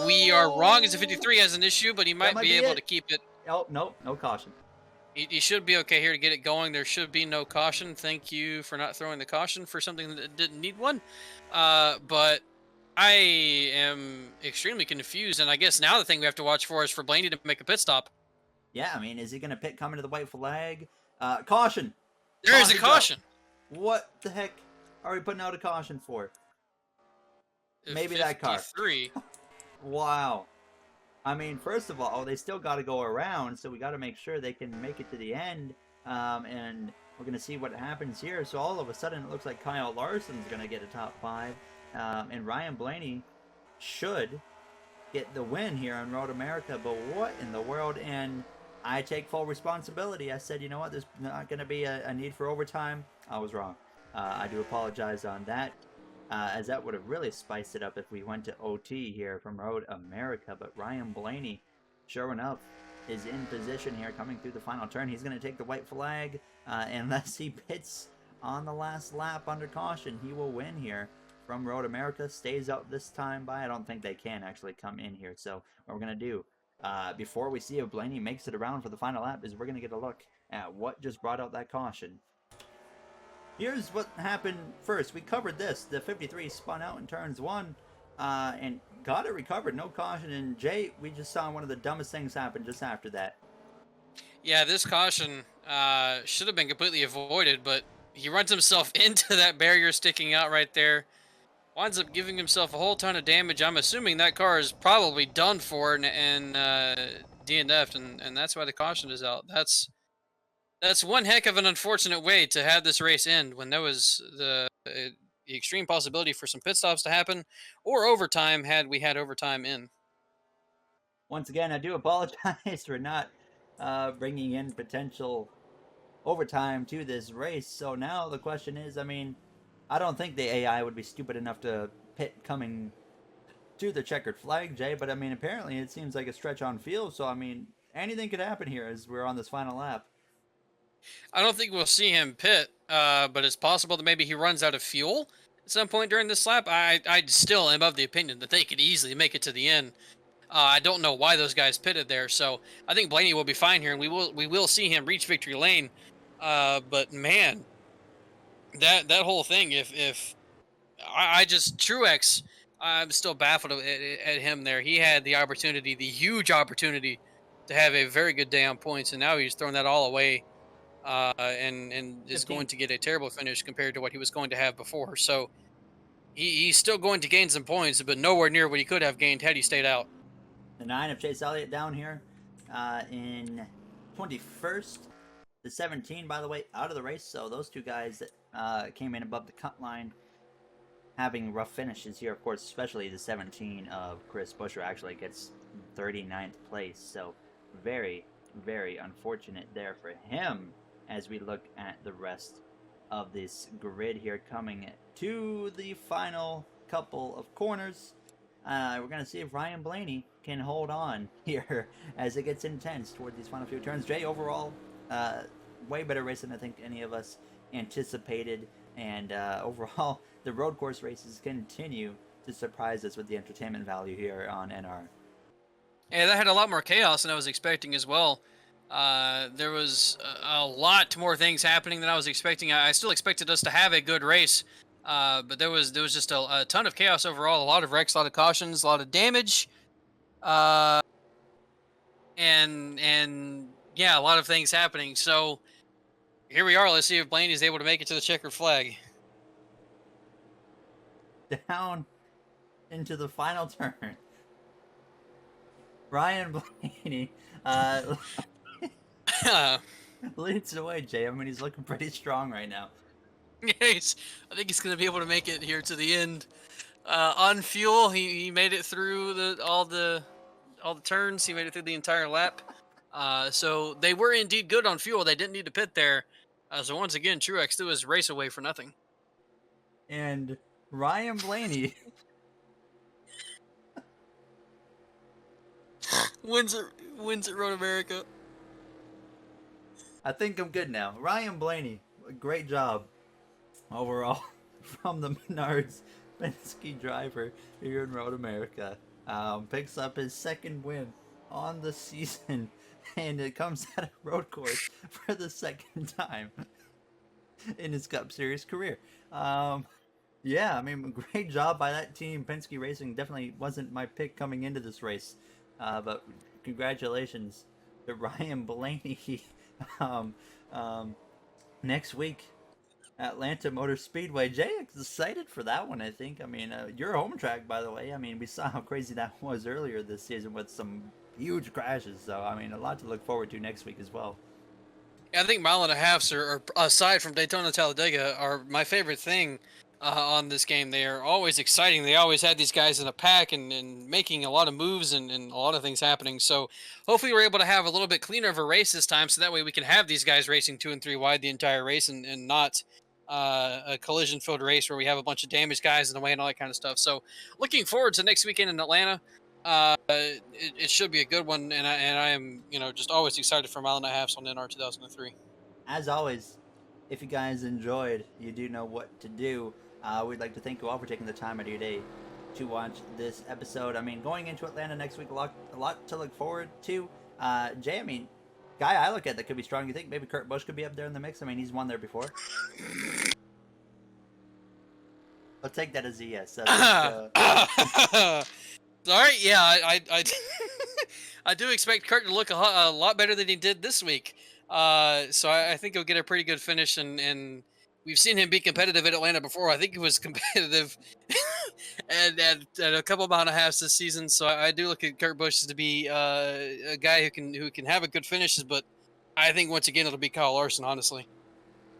we are wrong as the 53 has an issue, but he might be able to keep it. Oh, no caution. He should be okay here to get it going. There should be no caution. Thank you for not throwing the caution for something that didn't need one. But I am extremely confused, and I guess now the thing we have to watch for is for Blaney to make a pit stop. Yeah, I mean, is he going to pit coming to the white flag? Caution! There is a caution! What the heck are we putting out a caution for? Maybe that car. 53. Wow. I mean, first of all, they still got to go around, so we got to make sure they can make it to the end. And we're going to see what happens here. So all of a sudden, it looks like Kyle Larson's going to get a top 5. And Ryan Blaney should get the win here on Road America. But what in the world? And I take full responsibility. I said, you know what, there's not going to be a need for overtime. I was wrong. I do apologize on that, as that would have really spiced it up if we went to OT here from Road America. But Ryan Blaney, sure enough, is in position here coming through the final turn. He's going to take the white flag, unless he pits on the last lap under caution. He will win here from Road America. Stays out this time by. I don't think they can actually come in here. So what we're going to do, before we see if Blaney makes it around for the final lap, is we're going to get a look at what just brought out that caution. Here's what happened first. We covered this. The 53 spun out in turns one and got it recovered. No caution. And Jay, we just saw one of the dumbest things happen just after that. Yeah, this caution should have been completely avoided, but he runs himself into that barrier sticking out right there. Winds up giving himself a whole ton of damage. I'm assuming that car is probably done for and DNF'd, and that's why the caution is out. That's one heck of an unfortunate way to have this race end when there was the extreme possibility for some pit stops to happen or overtime had we had overtime in. Once again, I do apologize for not bringing in potential overtime to this race. So now the question is, I mean, I don't think the AI would be stupid enough to pit coming to the checkered flag, Jay, but I mean, apparently it seems like a stretch on field. So, I mean, anything could happen here as we're on this final lap. I don't think we'll see him pit, but it's possible that maybe he runs out of fuel at some point during this lap. I still am of the opinion that they could easily make it to the end. I don't know why those guys pitted there, so I think Blaney will be fine here, and we will see him reach victory lane. But man, that whole thing, if I just Truex, I'm still baffled at him there. He had the opportunity, the huge opportunity, to have a very good day on points, and now he's thrown that all away. And is 15. going to get a terrible finish compared to what he was going to have before. So he's still going to gain some points, but nowhere near what he could have gained had he stayed out. The 9 of Chase Elliott down here in 21st. The 17, by the way, out of the race. So those two guys that came in above the cut line having rough finishes here, of course, especially the 17 of Chris Buescher actually gets 39th place. So very, very unfortunate there for him as we look at the rest of this grid here coming to the final couple of corners. We're going to see if Ryan Blaney can hold on here as it gets intense toward these final few turns. Jay, overall, way better race than I think any of us anticipated. And overall, the road course races continue to surprise us with the entertainment value here on NR. Yeah, that had a lot more chaos than I was expecting as well. There was a lot more things happening than I was expecting. I still expected us to have a good race, but there was just a ton of chaos overall. A lot of wrecks, a lot of cautions, a lot of damage, and yeah, a lot of things happening. So here we are. Let's see if Blaney's able to make it to the checkered flag. Down into the final turn. Ryan Blaney leads the way, Jay. I mean, he's looking pretty strong right now. Yeah, I think he's going to be able to make it here to the end. On fuel, he made it through all the turns. He made it through the entire lap. So they were indeed good on fuel. They didn't need to pit there. So once again, Truex threw his race away for nothing. And Ryan Blaney wins at Road America. I think I'm good now. Ryan Blaney, great job overall from the Menards Penske driver here in Road America. Picks up his second win on the season, and it comes at a road course for the second time in his Cup Series career. Yeah, I mean, great job by that team. Penske Racing definitely wasn't my pick coming into this race, but congratulations to Ryan Blaney. Next week, Atlanta Motor Speedway. Jay is excited for that one, I think. I mean, your home track, by the way. I mean, we saw how crazy that was earlier this season with some huge crashes. So, I mean, a lot to look forward to next week as well. Yeah, I think mile and a halfs are aside from Daytona Talladega, are my favorite thing on this game. They are always exciting. They always had these guys in a pack and making a lot of moves and a lot of things happening. So hopefully we're able to have a little bit cleaner of a race this time, so that way we can have these guys racing 2 and 3 wide the entire race and not a collision-filled race where we have a bunch of damaged guys in the way and all that kind of stuff. So looking forward to next weekend in Atlanta. It should be a good one, and I am just always excited for mile and a halfs on NR 2003. As always, if you guys enjoyed, you do know what to do. We'd like to thank you all for taking the time out of your day to watch this episode. I mean, going into Atlanta next week, a lot to look forward to. Jay, I mean, guy I look at that could be strong. You think maybe Kurt Busch could be up there in the mix? I mean, he's won there before. I'll take that as a yes. All right, yeah, I do expect Kurt to look a lot better than he did this week. So I think he'll get a pretty good finish, and we've seen him be competitive at Atlanta before. I think he was competitive at a couple mile and a half this season. So I do look at Kurt Busch to be a guy who can have a good finishes, but I think once again it'll be Kyle Larson, honestly.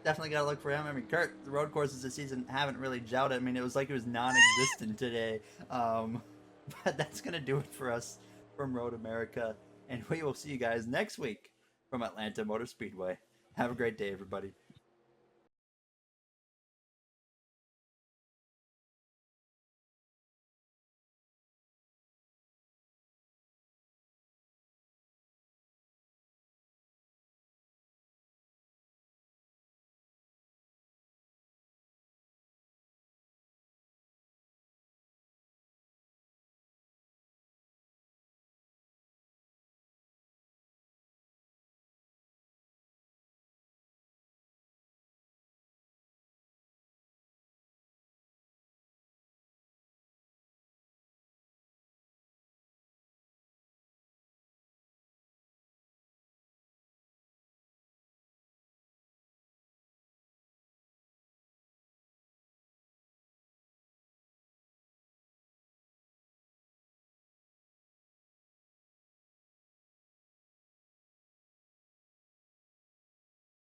Definitely got to look for him. I mean, Kurt, the road courses this season haven't really gelled. I mean, it was like it was non-existent today. But that's going to do it for us from Road America. And we will see you guys next week from Atlanta Motor Speedway. Have a great day, everybody.